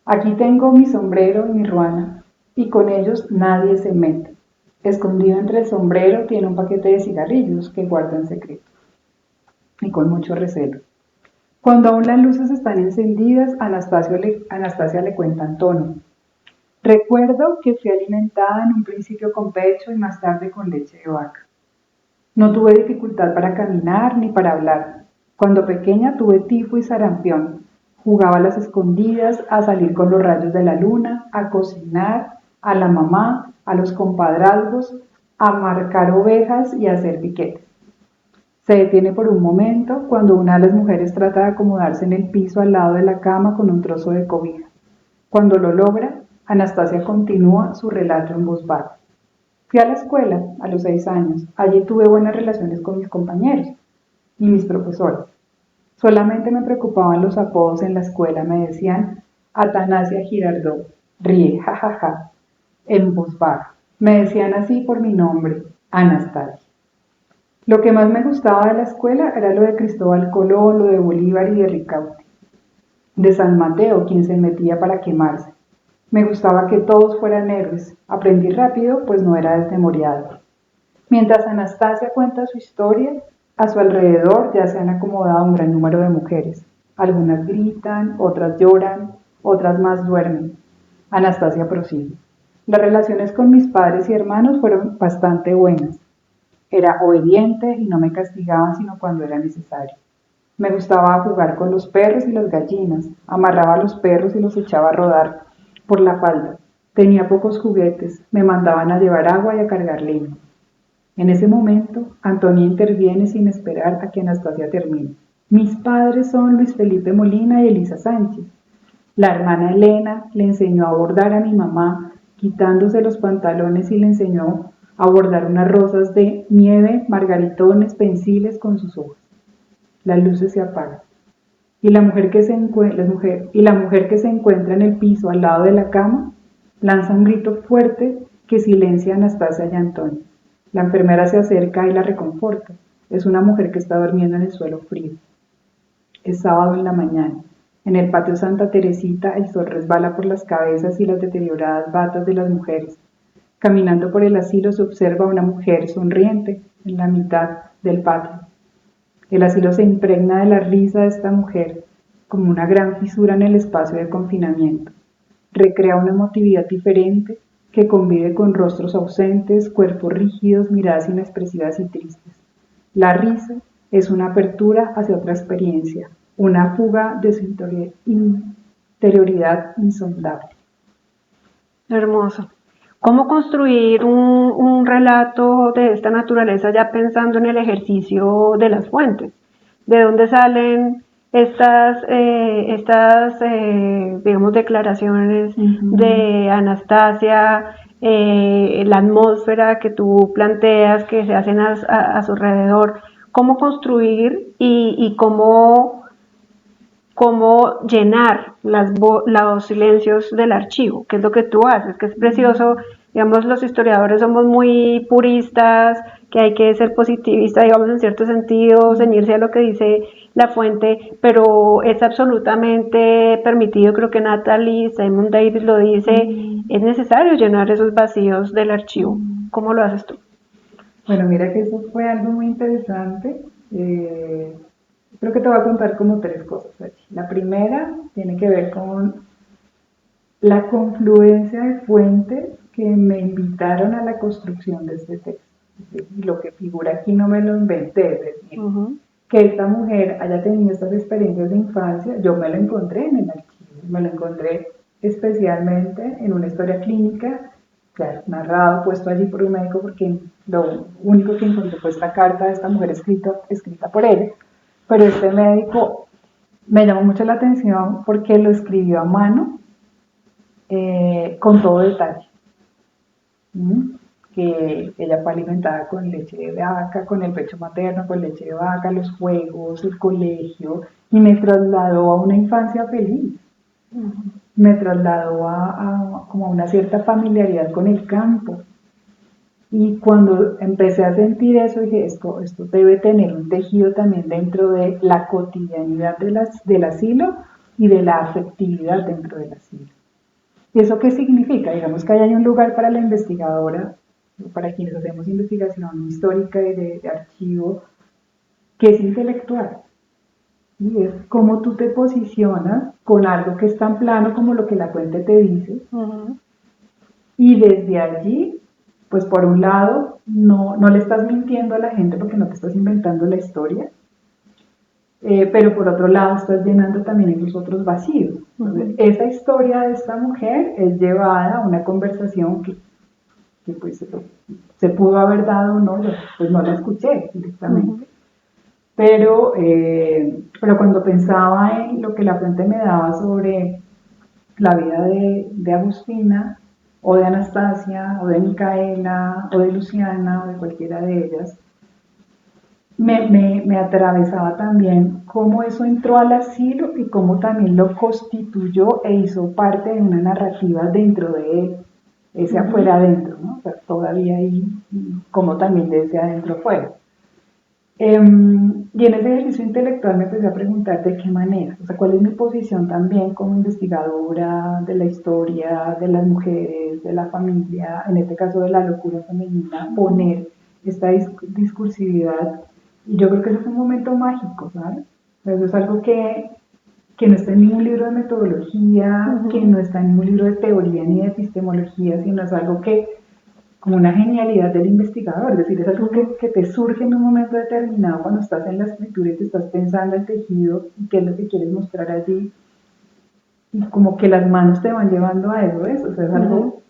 Aquí tengo mi sombrero y mi ruana, y con ellos nadie se mete. Escondido entre el sombrero tiene un paquete de cigarrillos que guarda en secreto, y con mucho recelo. Cuando aún las luces están encendidas, Anastasia le cuenta a Antonio. Recuerdo que fui alimentada en un principio con pecho y más tarde con leche de vaca. No tuve dificultad para caminar ni para hablar. Cuando pequeña tuve tifo y sarampión. Jugaba a las escondidas, a salir con los rayos de la luna, a cocinar, a la mamá, a los compadrazgos, a marcar ovejas y a hacer piquetes. Se detiene por un momento cuando una de las mujeres trata de acomodarse en el piso al lado de la cama con un trozo de cobija. Cuando lo logra, Anastasia continúa su relato en voz baja. Fui a la escuela a los 6 años. Allí tuve buenas relaciones con mis compañeros y mis profesores. Solamente me preocupaban los apodos en la escuela. Me decían Atanasia Girardot, ríe, jajaja, en voz baja. Me decían así por mi nombre, Anastasia. Lo que más me gustaba de la escuela era lo de Cristóbal Colón, lo de Bolívar y de Ricaurte. De San Mateo, quien se metía para quemarse. Me gustaba que todos fueran héroes. Aprendí rápido, pues no era desmemoriado. Mientras Anastasia cuenta su historia, a su alrededor ya se han acomodado un gran número de mujeres. Algunas gritan, otras lloran, otras más duermen. Anastasia prosigue. Las relaciones con mis padres y hermanos fueron bastante buenas. Era obediente y no me castigaban sino cuando era necesario. Me gustaba jugar con los perros y las gallinas. Amarraba a los perros y los echaba a rodar por la falda. Tenía pocos juguetes. Me mandaban a llevar agua y a cargar leña. En ese momento, Antonia interviene sin esperar a que Anastasia termine. Mis padres son Luis Felipe Molina y Elisa Sánchez. La hermana Elena le enseñó a bordar a mi mamá, quitándose los pantalones y le enseñó a bordar unas rosas de nieve, margaritones, pensiles con sus hojas. Las luces se apagan. Y la mujer que se encuentra en el piso al lado de la cama lanza un grito fuerte que silencia a Anastasia y a Antonio. La enfermera se acerca y la reconforta. Es una mujer que está durmiendo en el suelo frío. Es sábado en la mañana. En el patio Santa Teresita el sol resbala por las cabezas y las deterioradas batas de las mujeres. Caminando por el asilo se observa una mujer sonriente en la mitad del patio. El asilo se impregna de la risa de esta mujer, como una gran fisura en el espacio de confinamiento. Recrea una emotividad diferente que convive con rostros ausentes, cuerpos rígidos, miradas inexpresivas y tristes. La risa es una apertura hacia otra experiencia, una fuga de su interioridad insondable. Hermoso. ¿Cómo construir un relato de esta naturaleza ya pensando en el ejercicio de las fuentes? ¿De dónde salen estas digamos, declaraciones de Anastasia, la atmósfera que tú planteas que se hacen a su alrededor? ¿Cómo construir y cómo llenar los silencios del archivo, que es lo que tú haces, que es precioso? Digamos, los historiadores somos muy puristas, que hay que ser positivista, digamos, en cierto sentido, ceñirse a lo que dice la fuente, pero es absolutamente permitido, creo que Natalie Simon Davis lo dice, es necesario llenar esos vacíos del archivo. ¿Cómo lo haces tú? Bueno, mira que eso fue algo muy interesante. Creo que te voy a contar como tres cosas aquí. La primera tiene que ver con la confluencia de fuentes que me invitaron a la construcción de este texto. Lo que figura aquí no me lo inventé, es decir, que esta mujer haya tenido estas experiencias de infancia, yo me lo encontré en el archivo, me lo encontré especialmente en una historia clínica, claro, narrado, puesto allí por un médico, porque lo único que encontré fue esta carta de esta mujer escrita por él, pero este médico me llamó mucho la atención porque lo escribió a mano, con todo detalle. Que ella fue alimentada con leche de vaca, con el pecho materno, con leche de vaca, los juegos, el colegio, y me trasladó a una infancia feliz. Me trasladó como a una cierta familiaridad con el campo. Y cuando empecé a sentir eso, dije, esto debe tener un tejido también dentro de la cotidianidad del asilo y de la afectividad dentro del asilo. ¿Y eso qué significa? Digamos que hay un lugar para la investigadora, para quienes hacemos investigación histórica y de archivo, que es intelectual. Y es cómo tú te posicionas con algo que es tan plano como lo que la fuente te dice. Y desde allí, pues por un lado, no le estás mintiendo a la gente porque no te estás inventando la historia, pero por otro lado estás llenando también esos otros vacíos. Entonces, esa historia de esta mujer es llevada a una conversación que pues se pudo haber dado o no, yo pues no la escuché directamente. Pero cuando pensaba en lo que la fuente me daba sobre la vida de Agustina, o de Anastasia, o de Micaela, o de Luciana, o de cualquiera de ellas, me atravesaba también cómo eso entró al asilo y cómo también lo constituyó e hizo parte de una narrativa dentro de él, ese afuera adentro, ¿no? O sea, todavía ahí, como también de ese adentro afuera. Y en ese ejercicio intelectual me empecé a preguntar de qué manera, o sea, cuál es mi posición también como investigadora de la historia, de las mujeres, de la familia, en este caso de la locura femenina, poner esta discursividad. Y yo creo que ese fue un momento mágico, ¿sabes? Eso es algo que no está en ningún libro de metodología, que no está en ningún libro de teoría ni de epistemología, sino es algo que, como una genialidad del investigador, es decir, es algo que te surge en un momento determinado cuando estás en la escritura y te estás pensando el tejido y qué es lo que quieres mostrar allí, y como que las manos te van llevando a eso, o sea, es algo.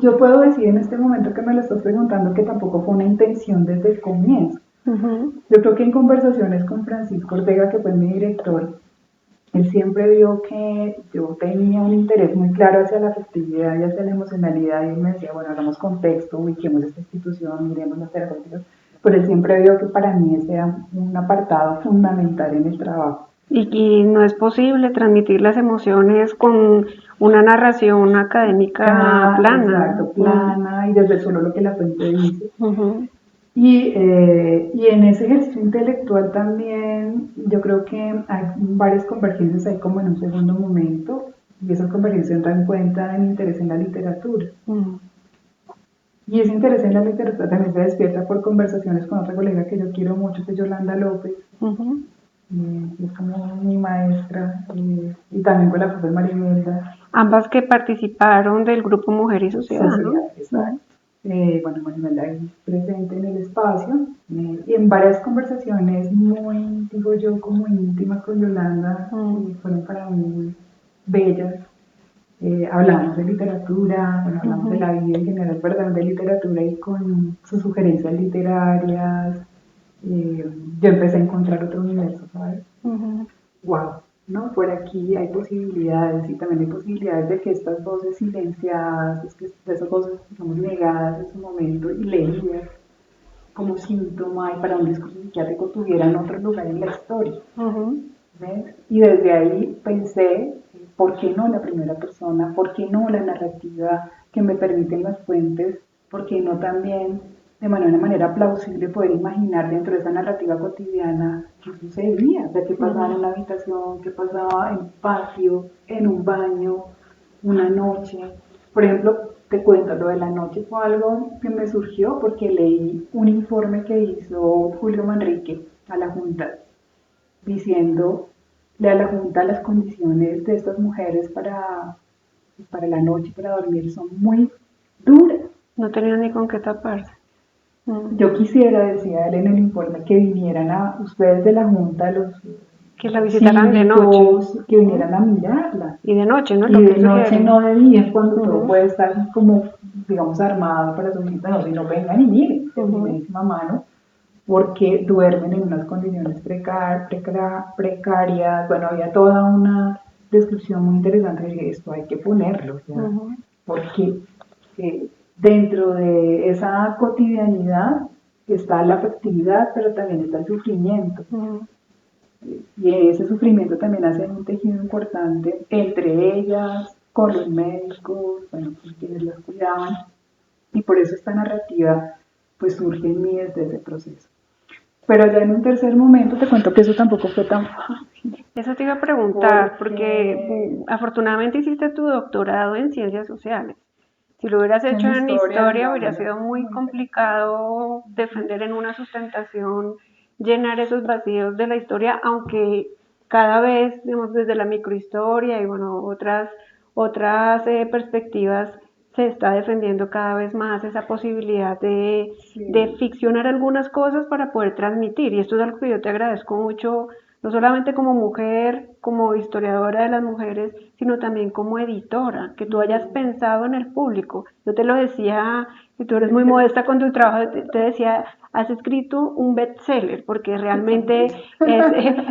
Yo puedo decir en este momento que me lo estás preguntando que tampoco fue una intención desde el comienzo. Yo creo que en conversaciones con Francisco Ortega, que fue mi director, él siempre vio que yo tenía un interés muy claro hacia la afectividad y hacia la emocionalidad, y él me decía, bueno, hagamos contexto, ubiquemos esta institución, miremos las terapéuticas, pero él siempre vio que para mí ese era un apartado fundamental en el trabajo. Y no es posible transmitir las emociones con una narración académica plana. Exacto, plana, y desde solo lo que la fuente dice. Y en ese ejercicio intelectual también yo creo que hay varias convergencias ahí como en un segundo momento, y esas convergencias dan cuenta de mi interés en la literatura. Y ese interés en la literatura también se despierta por conversaciones con otra colega que yo quiero mucho, que es Yolanda López, que es como mi maestra, y también con la profesora Marimelda. Ambas que participaron del grupo Mujer y Sociedad, ¿no? Exacto. Bueno, Marimelda es presente en el espacio, y en varias conversaciones muy, digo yo, como íntimas con Yolanda, fueron para mí muy bellas. Hablamos de literatura, bueno, hablamos de la vida en general, pero también de literatura y con sus sugerencias literarias. Yo empecé a encontrar otro universo, ¿sabes? Wow, ¿no? Por aquí hay posibilidades, y también hay posibilidades de que estas voces silenciadas, de esas voces, digamos, negadas en su momento y leídas como síntoma y para un discurso psiquiátrico tuvieran otro lugar en la historia. ¿Ves? Y desde ahí pensé, ¿por qué no la primera persona? ¿Por qué no la narrativa que me permiten las fuentes? ¿Por qué no también de una manera plausible poder imaginar dentro de esa narrativa cotidiana qué sucedía? O sea, qué pasaba en una habitación, qué pasaba en un patio, en un baño, una noche. Por ejemplo, te cuento, lo de la noche fue algo que me surgió porque leí un informe que hizo Julio Manrique a la Junta, diciéndole a la Junta las condiciones de estas mujeres para la noche, para dormir, son muy duras. No tenían ni con qué taparse. Yo quisiera, decía él en el informe, que vinieran a ustedes de la Junta, los que la visitaran de noche, que vinieran a mirarla. Y de noche, ¿no? Y de noche, no de día, cuando todo puede estar como, digamos, armado para su visita, no, sino vengan y miren, de primerísima mano, porque duermen en unas condiciones precarias. Bueno, había toda una descripción muy interesante de esto, hay que ponerlo, ¿ya? Porque dentro de esa cotidianidad está la afectividad, pero también está el sufrimiento. Y ese sufrimiento también hace un tejido importante entre ellas, con los médicos, bueno, con quienes las cuidaban, y por eso esta narrativa pues surge en mí desde ese proceso. Pero ya en un tercer momento te cuento que eso tampoco fue tan fácil. Eso te iba a preguntar, porque afortunadamente hiciste tu doctorado en ciencias sociales. Si lo hubieras hecho en historia hubiera sido muy complicado defender en una sustentación, llenar esos vacíos de la historia, aunque cada vez, digamos, desde la microhistoria y bueno, otras perspectivas, se está defendiendo cada vez más esa posibilidad de ficcionar algunas cosas para poder transmitir. Y esto es algo que yo te agradezco mucho, no solamente como mujer, como historiadora de las mujeres, sino también como editora, que tú hayas pensado en el público. Yo te lo decía, y tú eres muy modesta con tu trabajo, te decía, has escrito un bestseller, porque realmente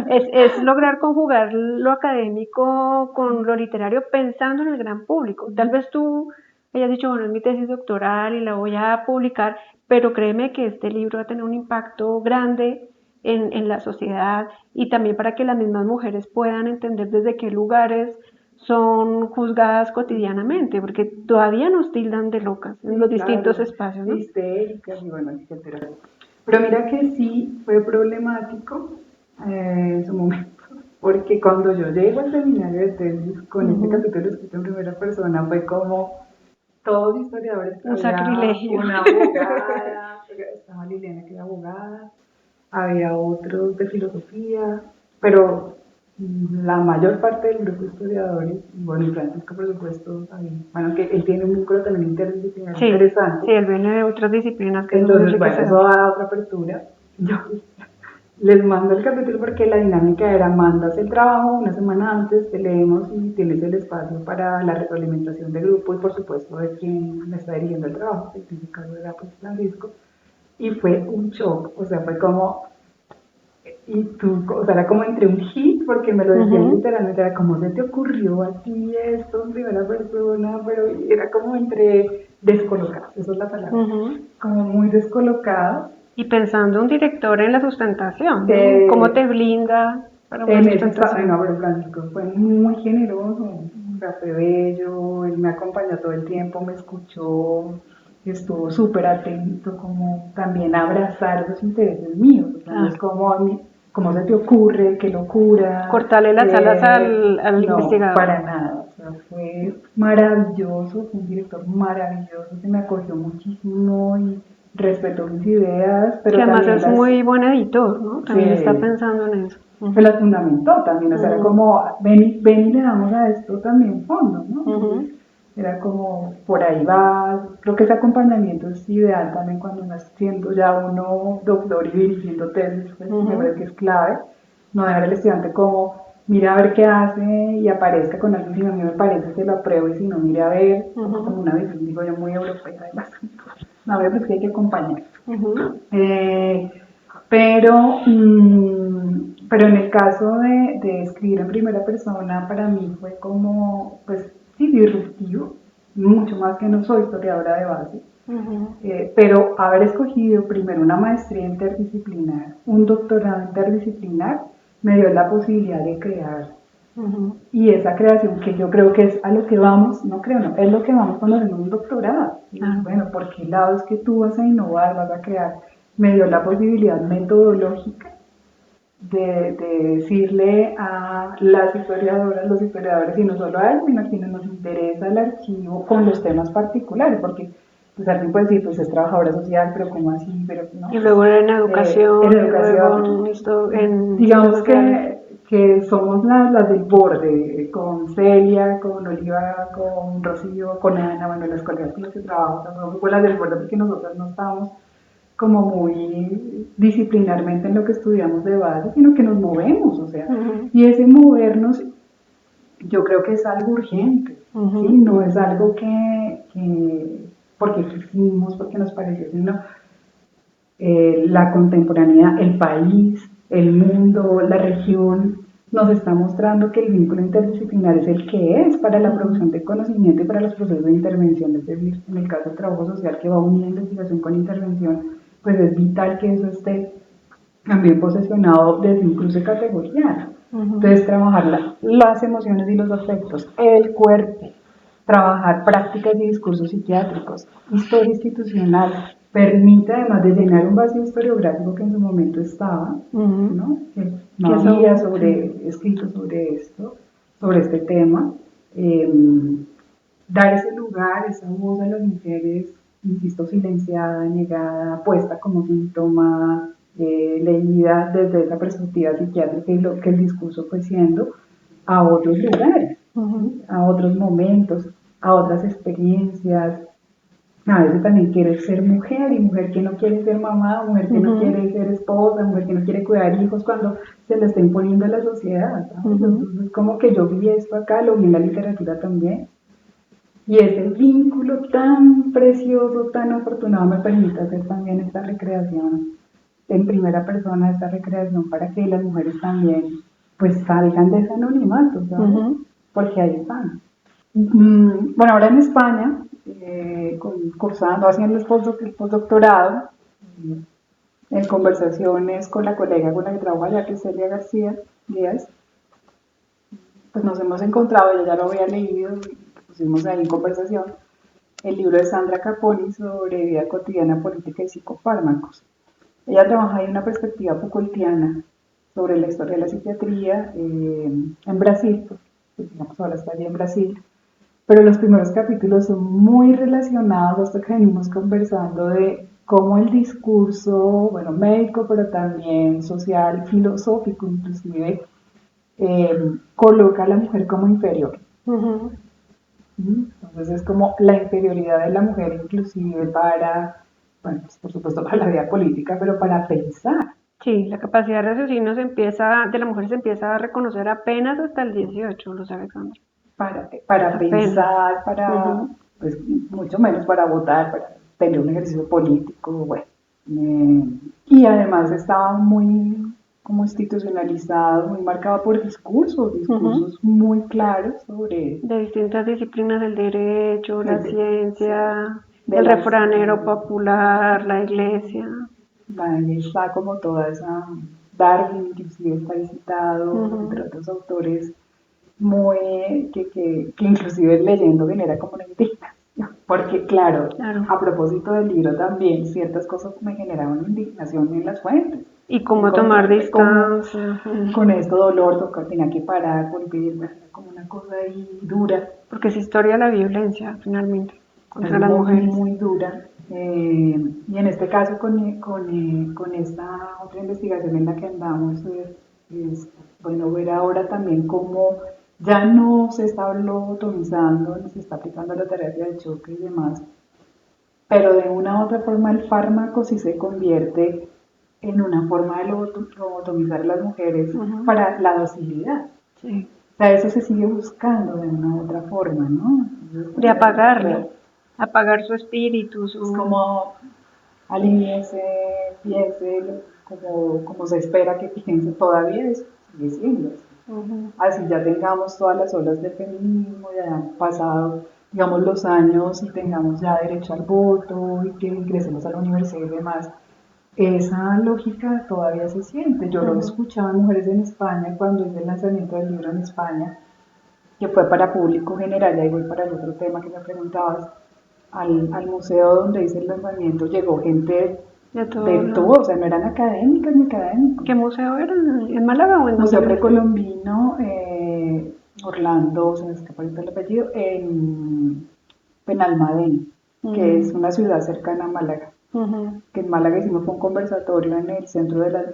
es lograr conjugar lo académico con lo literario pensando en el gran público. Tal vez tú hayas dicho, bueno, es mi tesis doctoral y la voy a publicar, pero créeme que este libro va a tener un impacto grande en la sociedad y también para que las mismas mujeres puedan entender desde qué lugares son juzgadas cotidianamente, porque todavía nos tildan de locas en los distintos espacios, ¿no? Histéricas y bueno, etcétera. Pero mira que sí fue problemático en su momento, porque cuando yo llego al seminario de tesis con este capítulo escrito en primera persona fue como todos historiadores, un sacrilegio. Una abogada, estaba Liliana que era abogada, había otros de filosofía, pero la mayor parte del grupo de historiadores, bueno, y Francisco por supuesto, bueno, que él tiene un vínculo también interdisciplinar interesante. Sí, él viene de otras disciplinas que entonces, bueno, eso da otra apertura. Yo les mando el capítulo porque la dinámica era mandas el trabajo una semana antes, te leemos y tienes el espacio para la retroalimentación del grupo y por supuesto de quien me está dirigiendo el trabajo, en este caso era pues Francisco, y fue un shock, o sea, fue como, y tú, o sea, era como entre un hit, porque me lo decían literalmente, era como, ¿se te ocurrió a ti esto en primera persona? Pero era como entre descolocados, esa es la palabra, como muy descolocados. Y pensando un director en la sustentación, ¿no? ¿Cómo te blinda para una sustentación? No, pero Francisco fue muy generoso, fue bello, él me acompañó todo el tiempo, me escuchó, estuvo súper atento como también a abrazar los intereses míos, o sea, no es como cómo se te ocurre, qué locura. Cortarle las alas al no, investigador. para nada, o sea, fue maravilloso, fue un director maravilloso que me acogió muchísimo y respetó mis ideas, pero que además también es muy buen editor, ¿no? También está pensando en eso. Se las fundamentó también, o sea, era como, ven y le damos a esto también fondo, ¿no? Era como, por ahí va, creo que ese acompañamiento es ideal también cuando uno siendo ya uno doctor y dirigiendo tesis, pues me parece que es clave, no dejar al estudiante como, mira a ver qué hace y aparezca con algo, si no a mí me parece que lo apruebo y si no, mira a ver, como una visión, digo yo, muy europea además. No, a ver, pues que hay que acompañar. Pero en el caso de escribir en primera persona, para mí fue como, pues sí, disruptivo, mucho más que no soy historiadora de base. Pero haber escogido primero una maestría interdisciplinar, un doctorado interdisciplinar, me dio la posibilidad de crear. Y esa creación que yo creo que es a lo que vamos, no creo, no, es lo que vamos cuando hacemos un doctorado. Bueno, ¿por qué lado es que tú vas a innovar, vas a crear? Me dio la posibilidad metodológica de decirle a las historiadoras, los historiadores, y no solo a ellos, sino a quienes nos interesa el archivo con los temas particulares, porque pues alguien puede decir, pues es trabajadora social, pero ¿cómo así? Pero, ¿no? Y luego en educación, digamos que somos las del borde, con Celia, con Oliva, con Rocío, con Ana, bueno, las colegas con las que trabajo, somos las del borde porque nosotras no estamos como muy disciplinarmente en lo que estudiamos de base, sino que nos movemos, o sea, y ese movernos yo creo que es algo urgente, ¿sí? No es algo que porque quisimos, porque nos pareció, sino la contemporaneidad, el país, el mundo, la región, nos está mostrando que el vínculo interdisciplinar es el que es para la producción de conocimiento y para los procesos de intervención, es decir, en el caso del trabajo social que va unir investigación con intervención, pues es vital que eso esté también posesionado desde un cruce categorial. Entonces, trabajar las emociones y los afectos, el cuerpo, trabajar prácticas y discursos psiquiátricos, historia institucional, permite además de llenar un vacío historiográfico que en su momento estaba, ¿no? Que no había escrito sobre esto, sobre este tema, dar ese lugar, esa voz a las mujeres, insisto, silenciada, negada, puesta como síntoma, leída desde esa perspectiva psiquiátrica y lo que el discurso fue siendo a otros lugares, a otros momentos, a otras experiencias. A veces también quiere ser mujer y mujer que no quiere ser mamá, mujer que no quiere ser esposa, mujer que no quiere cuidar hijos cuando se le está imponiendo a la sociedad. Entonces, como que yo vi esto acá, lo vi en la literatura también. Y ese vínculo tan precioso, tan afortunado me permite hacer también esta recreación en primera persona, esta recreación para que las mujeres también pues salgan de ese anonimato, ¿sabes? Porque ahí están. Bueno, ahora en España, cursando, haciendo el postdoctorado, en conversaciones con la colega con la que trabajo allá, que es Celia García Díaz, pues nos hemos encontrado, yo ya lo había leído, pusimos ahí en conversación, el libro de Sandra Caponi sobre vida cotidiana, política y psicofármacos. Ella trabaja ahí en una perspectiva Foucaultiana sobre la historia de la psiquiatría en Brasil, pues, digamos ahora está allí en Brasil, pero los primeros capítulos son muy relacionados a esto que venimos conversando de cómo el discurso, bueno, médico, pero también social, filosófico inclusive, coloca a la mujer como inferior. Entonces es como la inferioridad de la mujer inclusive para, bueno, pues por supuesto para la vida política, pero para pensar. Sí, la capacidad de raciocinio de la mujer se empieza a reconocer apenas hasta el 18, lo sabe Sandra. Para pensar, para, pues mucho menos para votar, para tener un ejercicio político, bueno. Y además estaba muy como institucionalizado, muy marcado por discursos muy claros sobre... De distintas disciplinas del derecho, la ciencia, el refranero popular, la iglesia. Ahí está como toda esa... Darwin inclusive está visitado, entre otros autores muy... que inclusive leyendo genera como una indignación Porque, claro, Claro. a propósito del libro también, ciertas cosas me generaban indignación en las fuentes. Y cómo tomar Encontrarme como distancia. con esto dolor, tocar, tenía que parar, volver, bueno, como una cosa ahí dura, Porque es historia de la violencia, finalmente, es contra las muy, mujeres. muy dura. Y en este caso, con esta otra investigación en la que andamos, es, bueno, ver ahora también cómo ya no se está lobotomizando, ni se está aplicando la terapia de choque y demás, pero de una u otra forma el fármaco sí se convierte en una forma de lobotomizar a las mujeres Ujú. para la docilidad. Sí. O sea, eso se sigue buscando de una u otra forma, ¿no? Entonces, De o apagarlo, sea, apagar su espíritu, es su... como alíñese, piense, como se espera que piense, todavía eso sigue siendo así. Ujú. Así ya tengamos todas las olas del feminismo, ya han pasado, digamos, los años y tengamos ya derecho al voto y que ingresemos a la universidad y demás, esa lógica todavía se siente. Yo lo Ujú. escuchaba en Mujeres en España cuando hice el lanzamiento del libro en España, que fue para público general, y ahí voy para el otro tema que me preguntabas, al museo donde hice el lanzamiento llegó gente De de todo lado. todo, o sea, no eran académicas ni académicos. ¿Qué museo era? ¿En Málaga o en dónde Museo lo hiciste? Precolombino, Orlando, se me escapa ahorita el apellido, en Benalmádena, que es Mm. una ciudad cercana a Málaga. Ujú. Que en Málaga hicimos un conversatorio en el Centro de las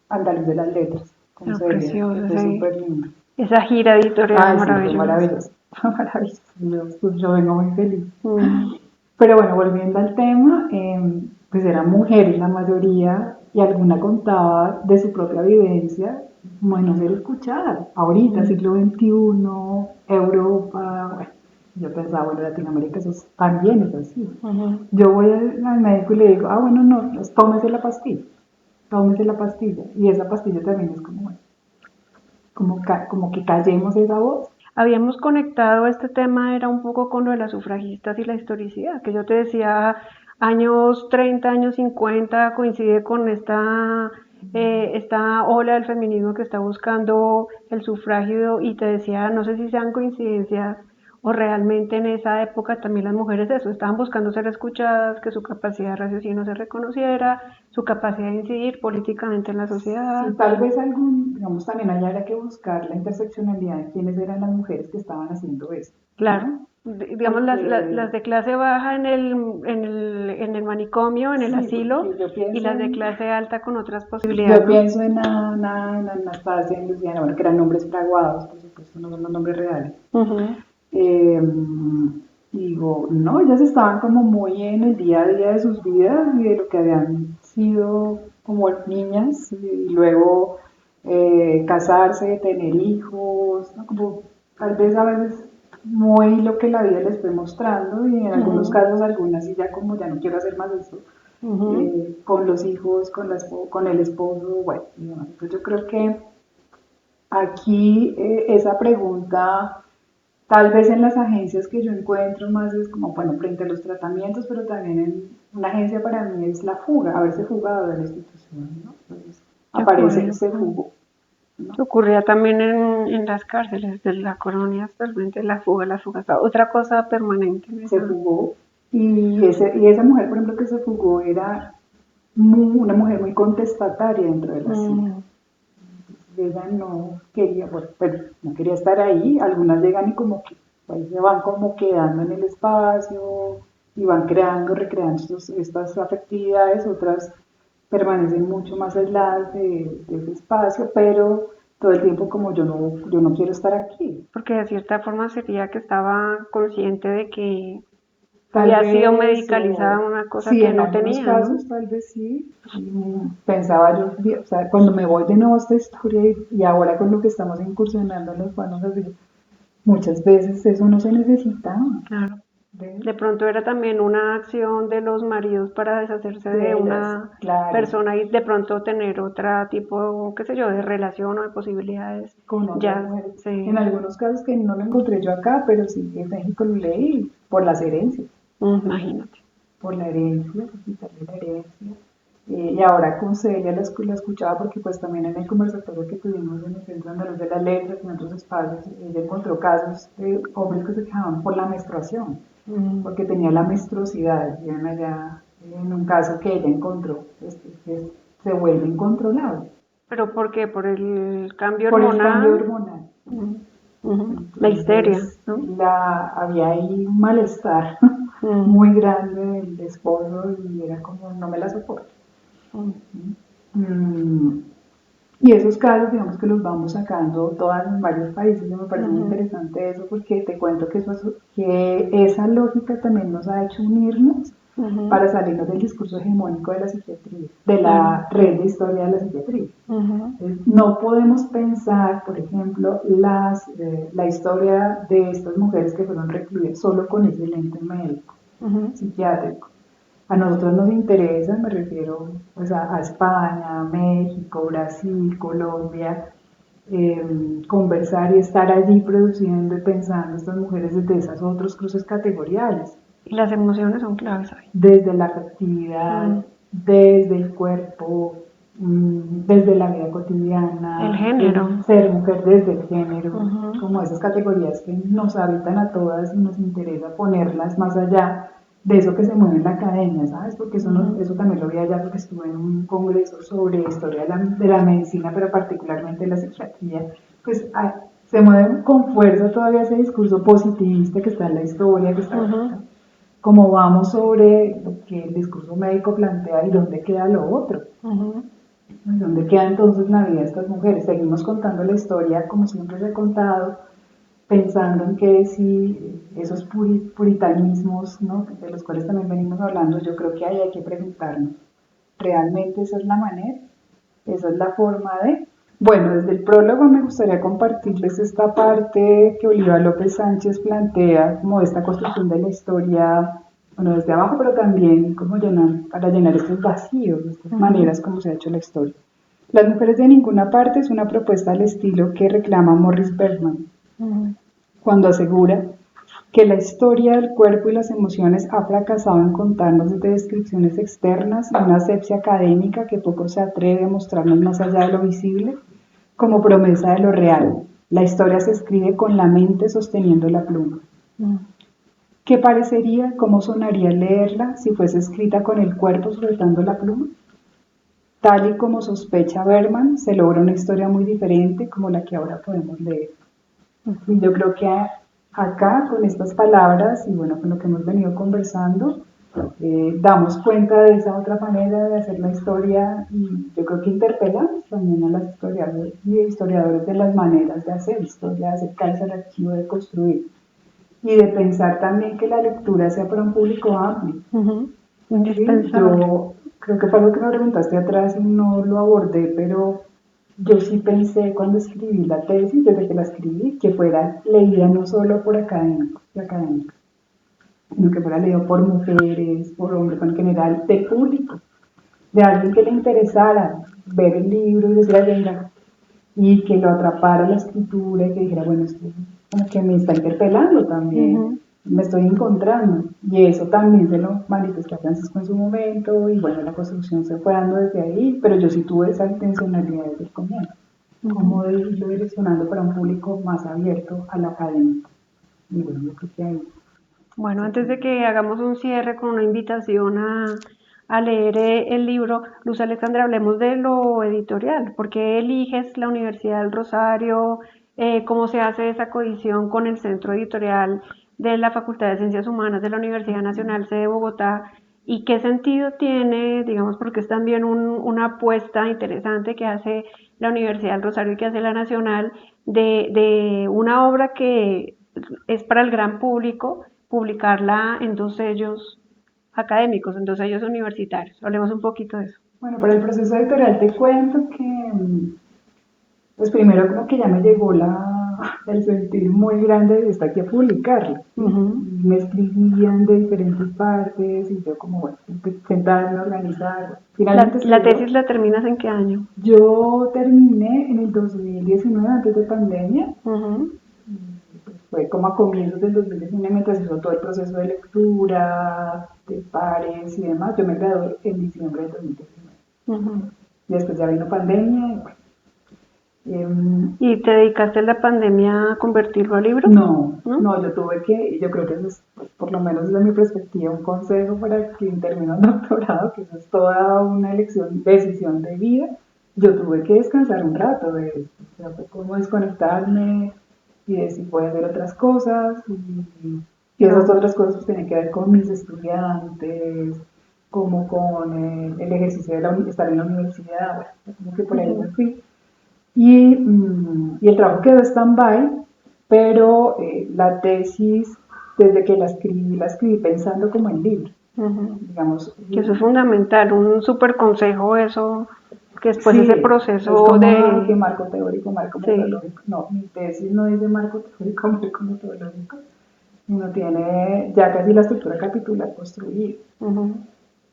Andaluz de las Letras, con Pero Celia, que precioso, fue súper lindo. esa gira editorial Ay, sí, fue maravillosa. maravilloso, fue maravilloso. Yo vengo muy feliz. Mm. Pero bueno, volviendo al tema, pues eran mujeres la mayoría y alguna contaba de su propia vivencia, bueno, ser escuchada. Ahorita, Mm. siglo XXI, Europa, bueno, yo pensaba, bueno, Latinoamérica eso también es así. Ujú. Yo voy al médico y le digo, ah, bueno, no, pues tómese la pastilla. Y esa pastilla también es como, bueno, como que callemos esa voz. Habíamos conectado este tema, era un poco con lo de las sufragistas y la historicidad, que yo te decía, años 30, años 50, coincide con esta ola del feminismo que está buscando el sufragio y te decía, no sé si sean coincidencias o realmente en esa época también las mujeres eso, estaban buscando ser escuchadas, que su capacidad de raciocinio se reconociera, su capacidad de incidir políticamente en la Sí, sociedad. tal vez algún, digamos, también allá habría que buscar la interseccionalidad de quiénes eran las mujeres que estaban haciendo esto, Claro, ¿no? digamos las Porque, de clase baja en el manicomio, en el sí, asilo, porque y las de clase alta con otras yo posibilidades, ¿no? pienso en Ana, en Anastasia, en Luciana, bueno, que eran nombres fraguados, por supuesto, no son los nombres reales. Ujú. Eh, Digo, no, ellas estaban como muy en el día a día de sus vidas y de lo que habían sido como niñas y luego casarse, tener hijos, ¿no? Como tal vez a veces muy lo que la vida les fue mostrando y en algunos Ujú. casos algunas y ya como ya no quiero hacer más esto, Ujú. con los hijos, con el esposo, bueno, y demás. Entonces yo creo que aquí esa pregunta tal vez en las agencias que yo encuentro más es como, bueno, frente a los tratamientos, pero también en una agencia para mí es la fuga, haberse fugado de la institución, ¿no? Entonces ¿Qué aparece, ocurre? se fugó, ¿no? ¿Qué ocurría también en las cárceles de la colonia actualmente? La fuga, otra cosa permanente en Se esa. fugó y esa mujer, por ejemplo, que se fugó era una mujer muy contestataria dentro de la celda. Mm. Ella no quería, bueno, pero no quería estar ahí, algunas llegan y como que pues, se van como quedando en el espacio y van creando, recreando estas afectividades, otras permanecen mucho más aisladas de ese espacio, pero todo el tiempo como yo no quiero estar aquí. Porque de cierta forma sería que estaba consciente de que Tal había sido vez, medicalizada una cosa sí, que en no algunos tenía, ¿no? casos tal vez sí. Pensaba yo, o sea, cuando me voy de nuevo a esta historia y ahora con lo que estamos incursionando en los panos así, muchas veces eso no se necesitaba. Claro. ¿Ves? De pronto era también una acción de los maridos para deshacerse de De ellas, una claro, persona y de pronto tener otra tipo, qué sé yo, de relación o de posibilidades. con otras Ya, mujeres. En sí, algunos casos que no lo encontré yo acá, pero sí en México lo leí por las herencias, imagínate. por la herencia, por quitarle la herencia. Y ahora con Celia la escuchaba porque pues también en el conversatorio que tuvimos en el Centro Andaluz de las Letras y en otros espacios, ella encontró casos de hombres que se quejaban por la menstruación. porque tenía la menstruosidad, y allá en un caso que ella encontró, que se vuelve incontrolable. ¿Pero por qué? ¿Por el cambio Por el cambio hormonal? hormonal. La histeria, Entonces, ¿no? había ahí un malestar muy grande del esposo y era como, no me la soporto. Mm, Y esos casos, digamos que los vamos sacando todas en varios países, y me parece muy interesante eso porque te cuento que, que esa lógica también nos ha hecho unirnos para salirnos del discurso hegemónico de la psiquiatría, de la red de historia de la psiquiatría. No podemos pensar, por ejemplo, la historia de estas mujeres que fueron recluidas solo con ese lente médico, psiquiátrico. A nosotros nos interesa, me refiero pues, a España, México, Brasil, Colombia, conversar y estar allí produciendo y pensando estas mujeres desde esas otros cruces categoriales. Y las emociones son claves ahí. Desde la afectividad, desde el cuerpo, desde la vida cotidiana, el género, ser mujer desde el género, como esas categorías que nos habitan a todas y nos interesa ponerlas más allá de eso que se mueve en la academia, ¿sabes? Porque eso, eso también lo vi allá porque estuve en un congreso sobre historia de la medicina, pero particularmente de la psiquiatría. Pues se mueve con fuerza todavía ese discurso positivista que está en la historia, que está como vamos sobre lo que el discurso médico plantea y dónde queda lo otro. ¿Dónde queda entonces la vida de estas mujeres? Seguimos contando la historia como siempre se ha contado, pensando en que si esos puritanismos, ¿no?, de los cuales también venimos hablando, yo creo que ahí hay que preguntarnos, ¿realmente esa es la manera? ¿Esa es la forma de? Bueno, desde el prólogo me gustaría compartirles esta parte que Oliva López Sánchez plantea como esta construcción de la historia, bueno, desde abajo, pero también como para llenar estos vacíos, de estas maneras como se ha hecho la historia. Las mujeres de ninguna parte es una propuesta al estilo que reclama Morris Bergman, cuando asegura que la historia del cuerpo y las emociones ha fracasado en contarnos desde descripciones externas y una asepsia académica que poco se atreve a mostrarnos más allá de lo visible, como promesa de lo real. La historia se escribe con la mente sosteniendo la pluma. ¿Qué parecería, cómo sonaría leerla si fuese escrita con el cuerpo sujetando la pluma? Tal y como sospecha Bergman, se logra una historia muy diferente como la que ahora podemos leer. Y yo creo que acá, con estas palabras y bueno, con lo que hemos venido conversando, damos cuenta de esa otra manera de hacer la historia y yo creo que interpelamos también a las historiadoras y historiadores de las maneras de hacer historia, de acercarse al archivo, de construir y de pensar también que la lectura sea para un público amplio. ¿Sí? Yo creo que fue algo que me preguntaste atrás y no lo abordé, pero yo sí pensé cuando escribí la tesis, desde que la escribí, que fuera leída no solo por académicos y académicas, sino que fuera leído por mujeres, por hombres en general, de público, de alguien que le interesara ver el libro y decir, venga, y que lo atrapara la escritura y que dijera, bueno, esto como que me está interpelando también, me estoy encontrando. Y eso también se lo manifestó a Francisco en su momento, y bueno, la construcción se fue dando desde ahí, pero yo sí tuve esa intencionalidad desde el comienzo, como de irlo direccionando para un público más abierto a la academia. Y bueno, yo creo que ahí. Bueno, antes de que hagamos un cierre con una invitación a leer el libro, Luz Alexandra, hablemos de lo editorial. ¿Por qué eliges la Universidad del Rosario? ¿Cómo se hace esa coedición con el Centro Editorial de la Facultad de Ciencias Humanas de la Universidad Nacional C de Bogotá? ¿Y qué sentido tiene, digamos, porque es también una apuesta interesante que hace la Universidad del Rosario y que hace la Nacional de una obra que es para el gran público, publicarla en dos sellos académicos, en dos sellos universitarios? Hablemos un poquito de eso. Bueno, para el proceso editorial te cuento que, pues primero como que ya me llegó el sentir muy grande de estar aquí a publicarla. Me escribían de diferentes partes y yo como, bueno, sentarme a organizar. Finalmente ¿La tesis la terminas en qué año? Yo terminé en el 2019, antes de pandemia. Fue como a comienzos del 2019, mientras hizo todo el proceso de lectura, de pares y demás. Yo me gradué en diciembre de 2019. Y después ya vino pandemia y bueno. ¿Y te dedicaste en la pandemia a convertirlo a libro? No, yo creo que eso es, pues, por lo menos desde mi perspectiva, un consejo para quien termina un doctorado, que eso es toda una decisión de vida. Yo tuve que descansar un rato de esto, o sea, fue como desconectarme y decir voy a hacer otras cosas, y esas otras cosas pues, tienen que ver con mis estudiantes, como con el ejercicio de estar en la universidad, bueno, como que por ahí me fui. Y el trabajo quedó stand-by, pero la tesis, desde que la escribí pensando como en libro. Digamos, que eso es fundamental, un súper consejo eso, que después sí, ese proceso es como de... que marco teórico, marco metodológico. No, mi tesis no dice marco teórico, marco metodológico. Uno tiene ya casi la estructura capitular construida.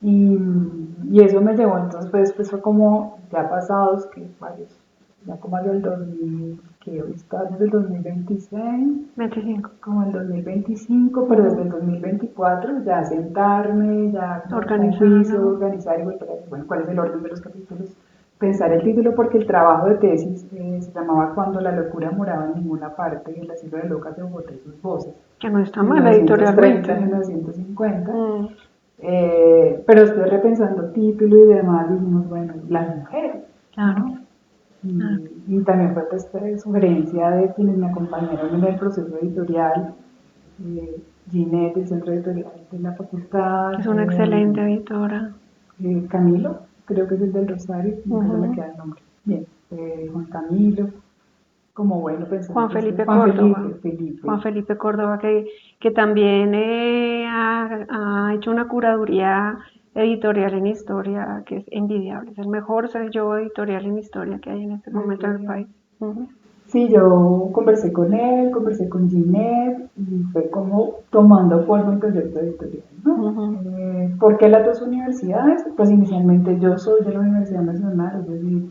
Y eso me llevó, entonces pues fue como, ya pasados, que varios, ya como desde el 2000, que hoy está desde el 2026, 25. como el 2025, pero desde el 2024 ya sentarme, ya organizar y volver a decir, bueno, cuál es el orden de los capítulos, pensar el título, porque el trabajo de tesis se llamaba Cuando la locura moraba en ninguna parte, y el asilo de locas de Bogotá y sus voces. Que no está mal editorialmente. 1930, 1950. Pero estoy repensando título y demás, dijimos, bueno, las mujeres. Claro. Y también fue pues sugerencia de quienes me acompañaron en el proceso editorial, Ginette del Centro Editorial de la Facultad. Es una excelente editora. Camilo, creo que es el del Rosario, nunca se me queda el nombre. Bien, Juan Camilo, como bueno, pensando Juan Felipe Córdoba, que también ha hecho una curaduría editorial en historia que es envidiable, es el mejor sello editorial en historia que hay en este momento en el país. Sí, yo conversé con él, conversé con Ginette y fue como tomando forma el proyecto editorial, ¿no? ¿Por qué las dos universidades? Pues inicialmente yo soy de la Universidad Nacional, es decir,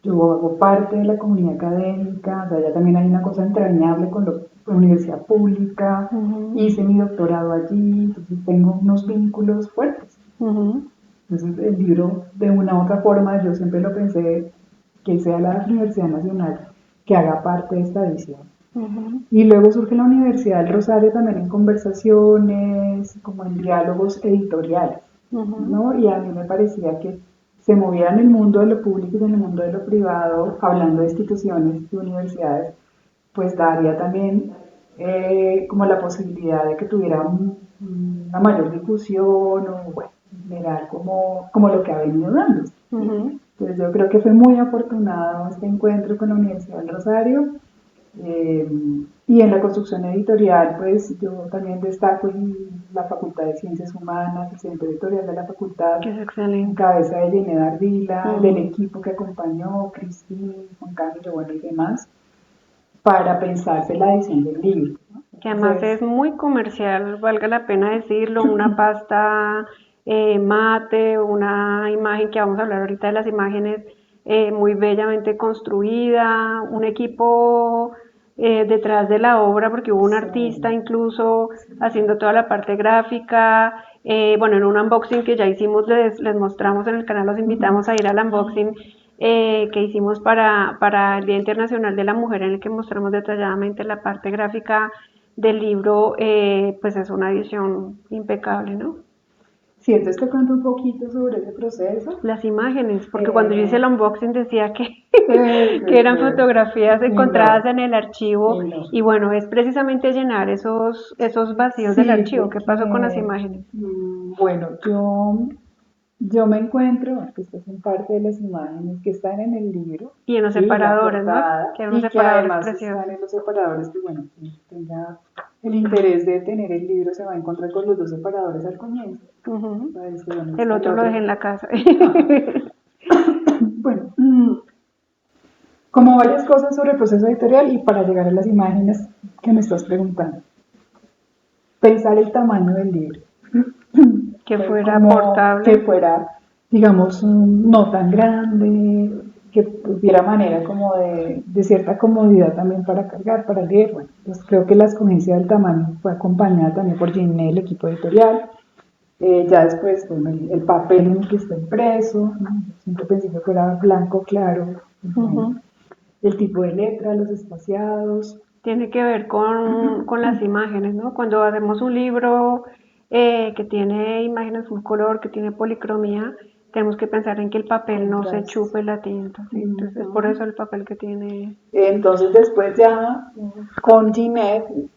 yo hago parte de la comunidad académica, o sea, ya también hay una cosa entrañable con la universidad pública, hice mi doctorado allí, entonces tengo unos vínculos fuertes. Entonces el libro, de una u otra forma, yo siempre lo pensé que sea la Universidad Nacional que haga parte de esta edición. Y luego surge la Universidad del Rosario también en conversaciones, como en diálogos editoriales, ¿no? Y a mí me parecía que se moviera en el mundo de lo público y en el mundo de lo privado, hablando de instituciones y universidades, pues daría también como la posibilidad de que tuviera una mayor difusión o, bueno, generar como lo que ha venido dando. Entonces yo creo que fue muy afortunado este encuentro con la Universidad del Rosario. Y en la construcción editorial, pues yo también destaco en la Facultad de Ciencias Humanas, el Centro Editorial de la Facultad, que es excelente, en cabeza de Ginette Ardila, del equipo que acompañó, Cristina, Juan Camilo, bueno, y demás, para pensarse la edición del libro, ¿no? Que además es muy comercial, valga la pena decirlo, una pasta mate, una imagen que vamos a hablar ahorita de las imágenes muy bellamente construida, un equipo detrás de la obra, porque hubo un artista incluso haciendo toda la parte gráfica. Bueno, en un unboxing que ya hicimos, les mostramos en el canal, los invitamos a ir al unboxing que hicimos para el Día Internacional de la Mujer, en el que mostramos detalladamente la parte gráfica del libro. Pues es una edición impecable, ¿no? Sí, entonces te cuento un poquito sobre ese proceso. Las imágenes, porque cuando yo hice el unboxing decía que eran fotografías encontradas en el archivo, y bueno, es precisamente llenar esos vacíos del archivo. ¿Qué pasó con las imágenes? Bueno, yo me encuentro, estas son parte de las imágenes que están en el libro. Y en los separadores, ¿no? Que unos separadores preciosos. Están en los separadores que, bueno, quien tenga el interés de tener el libro se va a encontrar con los dos separadores al comienzo. El otro lo dejé en la casa. Bueno, como varias cosas sobre el proceso editorial y para llegar a las imágenes que me estás preguntando. Pensar el tamaño del libro. Que fuera portable. Que fuera, digamos, no tan grande, que tuviera manera como de cierta comodidad también para cargar, para leer. Bueno, pues creo que la escogencia del tamaño fue acompañada también por Ginette, el equipo editorial. Ya después, bueno, el papel en el que está impreso, ¿no? Siempre pensé que fuera blanco, claro. el tipo de letra, los espaciados. Tiene que ver con las imágenes, ¿no? Cuando hacemos un libro que tiene imágenes full color, que tiene policromía, tenemos que pensar en que el papel no se Contrastes. chupe la tinta, ¿sí? Entonces es por eso el papel que tiene. Entonces después ya con Ginette,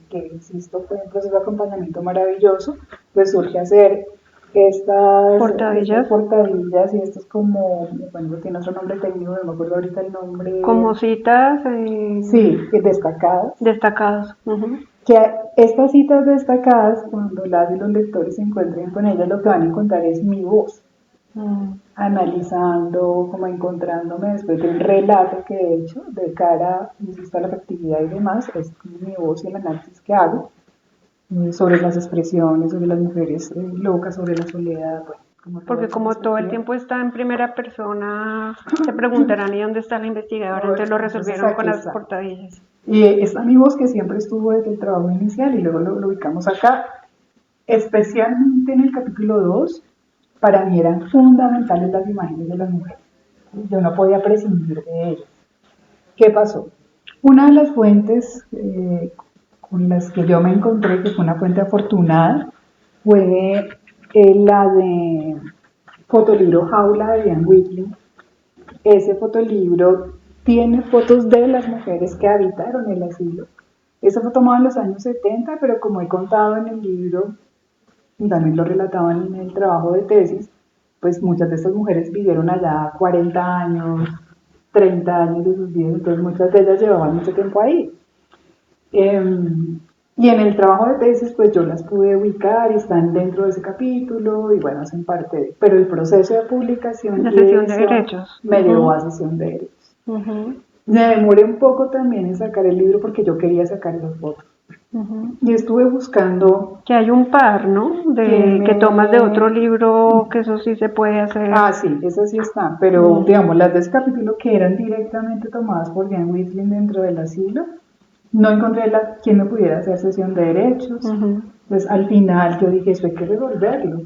que insisto fue un proceso de acompañamiento maravilloso, pues surge hacer estas Portadillas, portadillas y estos como, bueno, tiene otro nombre técnico, no me acuerdo ahorita el nombre. como citas Sí, destacadas. destacadas. Ujú. Que estas citas destacadas, cuando las y los lectores se encuentren con ellas, lo que van a encontrar es mi voz, analizando, como encontrándome después de un relato que he hecho de cara a la afectividad y demás, es mi voz y el análisis que hago sobre las expresiones, sobre las mujeres locas, sobre la soledad, bueno, Porque como todo el tiempo está en primera persona, se preguntarán ¿y dónde está la investigadora? Entonces lo resolvieron con las portadillas. Está mi voz que siempre estuvo desde el trabajo inicial y luego lo ubicamos acá, especialmente en el capítulo 2, para mí eran fundamentales las imágenes de las mujeres. Yo no podía prescindir de ellas. ¿Qué pasó? Una de las fuentes con las que yo me encontré, que fue una fuente afortunada, fue la de fotolibro Jaula de Diane Whitley. Ese fotolibro tiene fotos de las mujeres que habitaron el asilo. Eso fue tomado en los años 70, pero como he contado en el libro, y también lo relataban en el trabajo de tesis, pues muchas de estas mujeres vivieron allá 40 años, 30 años de sus vidas, entonces muchas de ellas llevaban mucho tiempo ahí. Y en el trabajo de tesis, pues yo las pude ubicar y están dentro de ese capítulo y bueno, hacen parte de. Pero el proceso de publicación La y sesión de edición derechos. me llevó a sesión de derechos. Uh-huh. Me demoré un poco también en sacar el libro porque yo quería sacar las fotos. Uh-huh. Y estuve buscando. Que hay un par, ¿no? Que tomas de otro libro, que eso sí se puede hacer. Ah, sí, esas sí están, pero digamos, las de ese capítulo que eran directamente tomadas por Diane Whitley dentro del asilo, no encontré quien me pudiera hacer sesión de derechos. Pues al final yo dije, eso hay que resolverlo.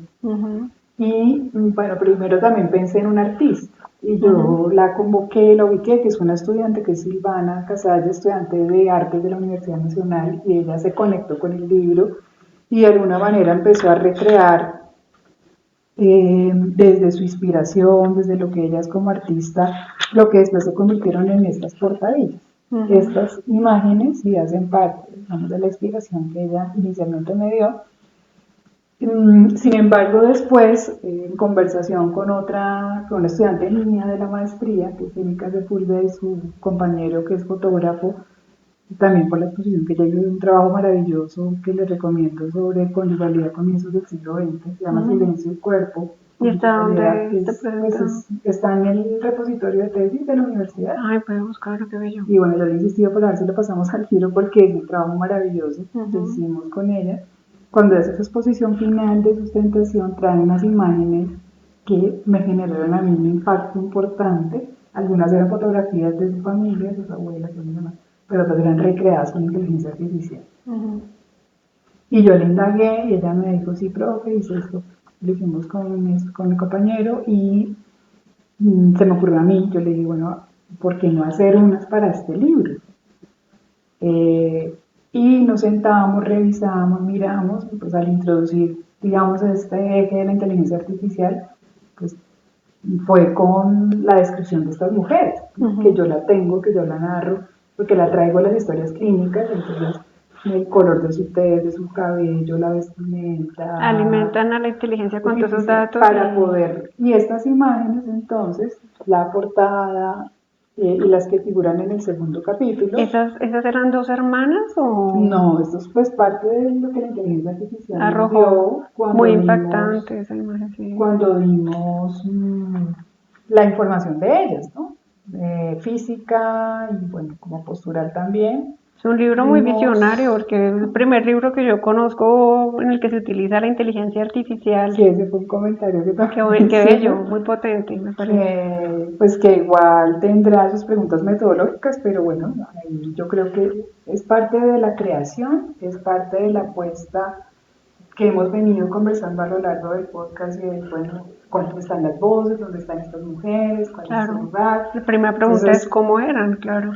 Y bueno, primero también pensé en un artista. Y yo la convoqué, la ubiqué, que es una estudiante, que es Silvana Casalla, estudiante de Artes de la Universidad Nacional, y ella se conectó con el libro y de alguna manera empezó a recrear desde su inspiración, desde lo que ella es como artista, lo que después se convirtieron en estas portadillas. Estas imágenes sí hacen parte, digamos, de la inspiración que ella inicialmente me dio. Sin embargo, después, en conversación con una estudiante niña de la maestría, que es Erika Sepúlveda, y su compañero que es fotógrafo, también por la exposición que ella hizo de un trabajo maravilloso que les recomiendo sobre conyugalidad a comienzos del siglo XX, se llama Silencio y Cuerpo. ¿Y está dónde está en el repositorio de tesis de la universidad. Ay, puede buscar, qué bello. Y bueno, yo le he insistido por a ver si lo pasamos al libro porque es un trabajo maravilloso que hicimos con ella. Cuando hace su exposición final de sustentación, trae unas imágenes que me generaron a mí un impacto importante. Algunas eran fotografías de su familia, de sus abuelas, de sus demás, pero otras eran recreadas con inteligencia artificial. Y yo le indagué y ella me dijo, sí, profe, hice esto. Lo hicimos con mi compañero y se me ocurrió a mí, yo le dije, bueno, ¿por qué no hacer unas para este libro? Y nos sentamos, revisamos, miramos, y pues al introducir, digamos, este eje de la inteligencia artificial, pues fue con la descripción de estas mujeres, que yo la tengo, que yo la narro, porque la traigo a las historias clínicas, entonces el color de su tez, de su cabello, la vestimenta. Alimentan a la inteligencia con todos esos datos. Para poder, y estas imágenes entonces, la portada y las que figuran en el segundo capítulo. ¿Esas eran dos hermanas o...? No, esto es pues parte de lo que la inteligencia artificial arrojó. Muy impactante dimos, esa imagen, sí. Cuando dimos la información de ellas, ¿no? Física y bueno, como postural también. Es un libro muy visionario porque es el primer libro que yo conozco en el que se utiliza la inteligencia artificial. Sí, ese fue un comentario que también. Qué bello, muy potente, me parece. Pues que igual tendrá sus preguntas metodológicas, pero bueno, yo creo que es parte de la creación, es parte de la apuesta que hemos venido conversando a lo largo del podcast y de, bueno, cuánto están las voces, dónde están estas mujeres, cuál es su Claro. lugar. La primera pregunta Entonces, es cómo eran, claro.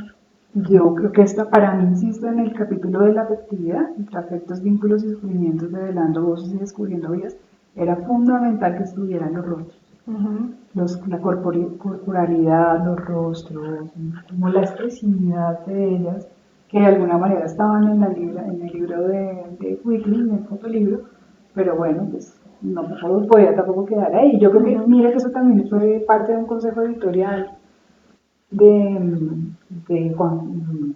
yo creo que esta, para mí, insisto, en el capítulo de la afectividad, entre afectos, vínculos y sufrimientos, develando voces y descubriendo vidas, era fundamental que estuvieran los rostros. La corporalidad, los rostros, como la expresividad de ellas, que de alguna manera estaban en el libro de Whitley, en el fotolibro, pero bueno, pues no podía tampoco quedar ahí. Yo creo que, mira que eso también fue parte de un consejo editorial de Juan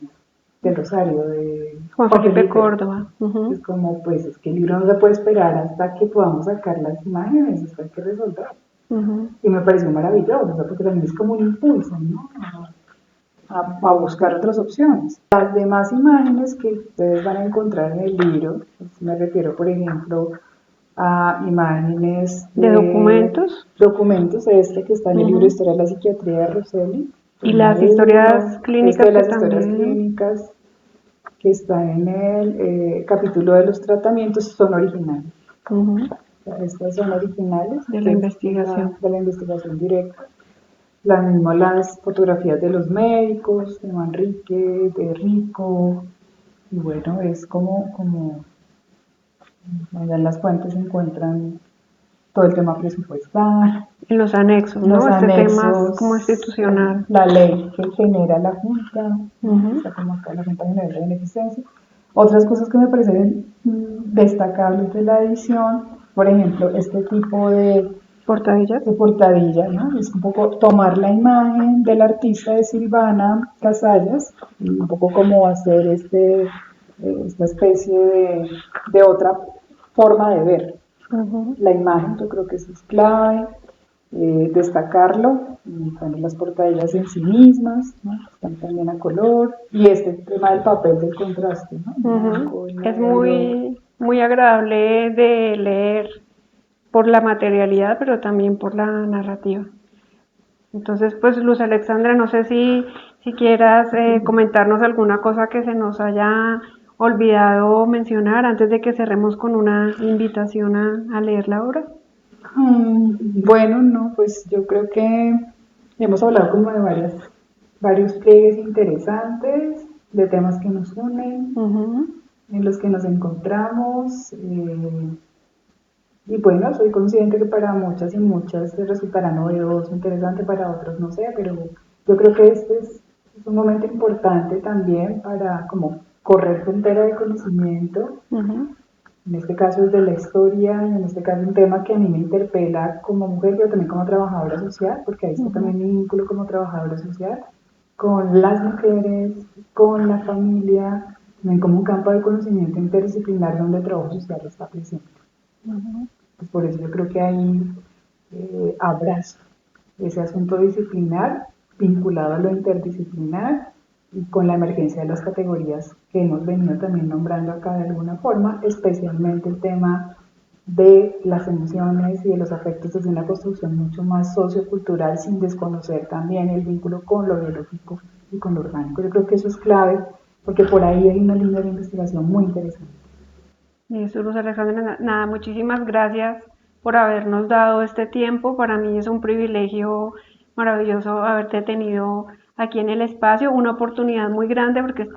de Rosario, de Juan Felipe Córdoba. Es como, pues, es que el libro no se puede esperar hasta que podamos sacar las imágenes, esto hay que resolver. Y me pareció maravilloso, o sea, porque también es como un impulso, ¿no? A buscar otras opciones. Las demás imágenes que ustedes van a encontrar en el libro, pues, me refiero, por ejemplo, a imágenes de documentos. Documentos, este que está en el libro Historia de la Psiquiatría de Rosselli. Y las historias clínicas. Este de las historias clínicas que está en el capítulo de los tratamientos son originales. Estas son originales de la investigación. De la investigación directa. Las fotografías de los médicos, de Manrique, de Rico, y bueno, es como allá en las fuentes se encuentran todo el tema presupuestal. En los anexos, ¿no? Este tema es como institucional. La ley que genera la Junta, está como acá la Junta General de Beneficencia. Otras cosas que me parecen destacables de la edición, por ejemplo, este tipo de portadilla, ¿no? Es un poco tomar la imagen del artista de Silvana Casallas, un poco como hacer esta especie de otra forma de ver la imagen. Yo creo que eso es clave, destacarlo. Están las portadillas en sí mismas, ¿no? Están también a color, y este tema del papel del contraste, ¿no? Es muy agradable de leer por la materialidad, pero también por la narrativa. Entonces, pues Luz Alexandra, no sé si quieras comentarnos alguna cosa que se nos haya olvidado mencionar antes de que cerremos con una invitación a leer la obra. Bueno, no, pues yo creo que hemos hablado como de varios pliegues interesantes, de temas que nos unen, en los que nos encontramos. Y bueno, soy consciente que para muchas y muchas resultará novedoso, interesante, para otros no sé, pero yo creo que este es un momento importante también para como correr frontera de conocimiento. En este caso es de la historia, y en este caso un tema que a mí me interpela como mujer, pero también como trabajadora social, porque ahí está también mi vínculo como trabajadora social, con las mujeres, con la familia, también como un campo de conocimiento interdisciplinar donde el trabajo social está presente. Pues por eso yo creo que ahí abrazo ese asunto disciplinar vinculado a lo interdisciplinar, y con la emergencia de las categorías que hemos venido también nombrando acá de alguna forma, especialmente el tema de las emociones y de los afectos desde una construcción mucho más sociocultural, sin desconocer también el vínculo con lo biológico y con lo orgánico. Yo creo que eso es clave, porque por ahí hay una línea de investigación muy interesante. Eso, Luz Alexandra, nada, muchísimas gracias por habernos dado este tiempo. Para mí es un privilegio maravilloso haberte tenido aquí en el espacio, una oportunidad muy grande porque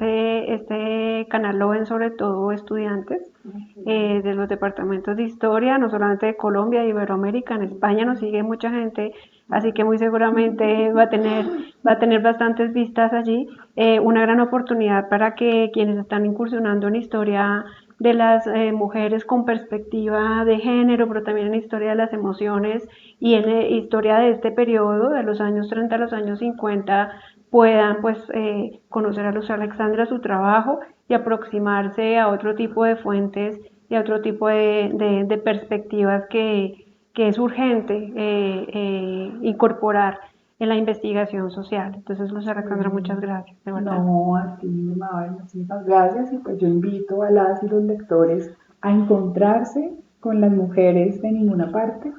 este canal lo ven sobre todo estudiantes de los departamentos de historia, no solamente de Colombia, de Iberoamérica. En España nos sigue mucha gente, así que muy seguramente va a tener bastantes vistas allí. Una gran oportunidad para que quienes están incursionando en historia de las mujeres con perspectiva de género, pero también en historia de las emociones y en historia de este periodo, de los años 30 a los años 50, puedan pues conocer a Luz Alexandra, su trabajo, y aproximarse a otro tipo de fuentes y a otro tipo de perspectivas que es urgente incorporar en la investigación social. Entonces, Luz Alexandra, muchas gracias, de verdad. No, a ti, Mabel, muchísimas gracias, y pues yo invito a las y los lectores a encontrarse con las mujeres de ninguna parte,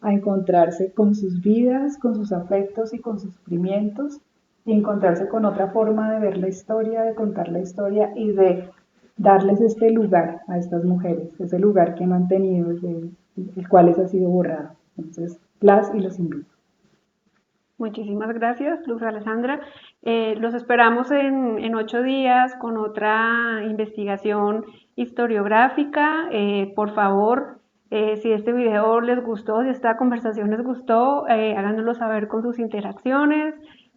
a encontrarse con sus vidas, con sus afectos y con sus sufrimientos, y encontrarse con otra forma de ver la historia, de contar la historia y de darles este lugar a estas mujeres, ese lugar que no han tenido, el cual les ha sido borrado. Entonces, las y los invito. Muchísimas gracias, Luz Alessandra. Los esperamos en 8 días con otra investigación historiográfica. Por favor, si este video les gustó, si esta conversación les gustó, háganoslo saber con sus interacciones.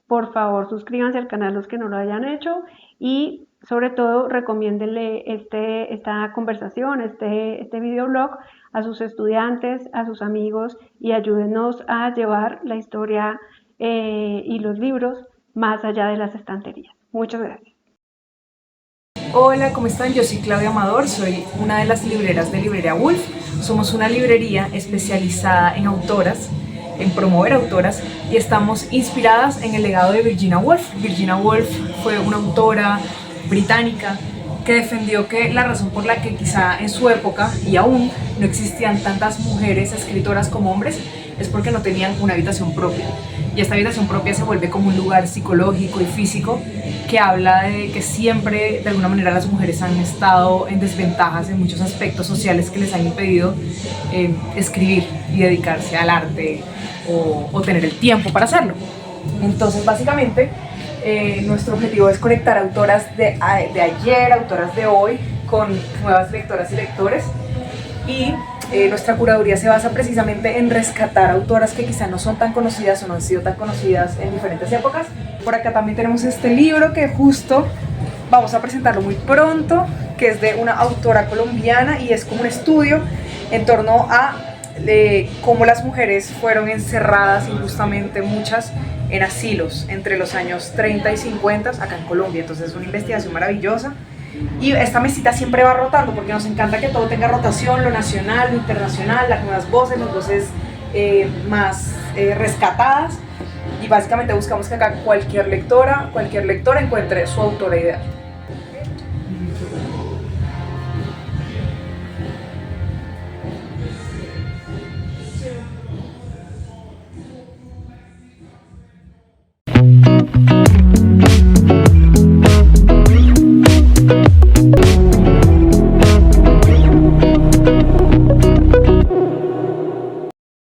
Por favor, suscríbanse al canal los que no lo hayan hecho y sobre todo recomiéndenle esta conversación, este videoblog a sus estudiantes, a sus amigos y ayúdenos a llevar la historia y los libros más allá de las estanterías. Muchas gracias. Hola, ¿cómo están? Yo soy Claudia Amador, soy una de las libreras de Librería Woolf. Somos una librería especializada en autoras, en promover autoras, y estamos inspiradas en el legado de Virginia Woolf. Virginia Woolf fue una autora británica que defendió que la razón por la que quizá en su época y aún no existían tantas mujeres escritoras como hombres es porque no tenían una habitación propia. Y esta habitación propia se vuelve como un lugar psicológico y físico que habla de que siempre, de alguna manera, las mujeres han estado en desventajas en muchos aspectos sociales que les han impedido escribir y dedicarse al arte o tener el tiempo para hacerlo. Entonces, básicamente, nuestro objetivo es conectar autoras de ayer, autoras de hoy, con nuevas lectoras y lectores. Y nuestra curaduría se basa precisamente en rescatar autoras que quizá no son tan conocidas o no han sido tan conocidas en diferentes épocas. Por acá también tenemos este libro que justo vamos a presentarlo muy pronto, que es de una autora colombiana y es como un estudio en torno a cómo las mujeres fueron encerradas injustamente, muchas en asilos entre los años 30 y 50 acá en Colombia. Entonces es una investigación maravillosa. Y esta mesita siempre va rotando porque nos encanta que todo tenga rotación, lo nacional, lo internacional, las nuevas voces, las voces más rescatadas, y básicamente buscamos que acá cualquier lector encuentre su autora ideal.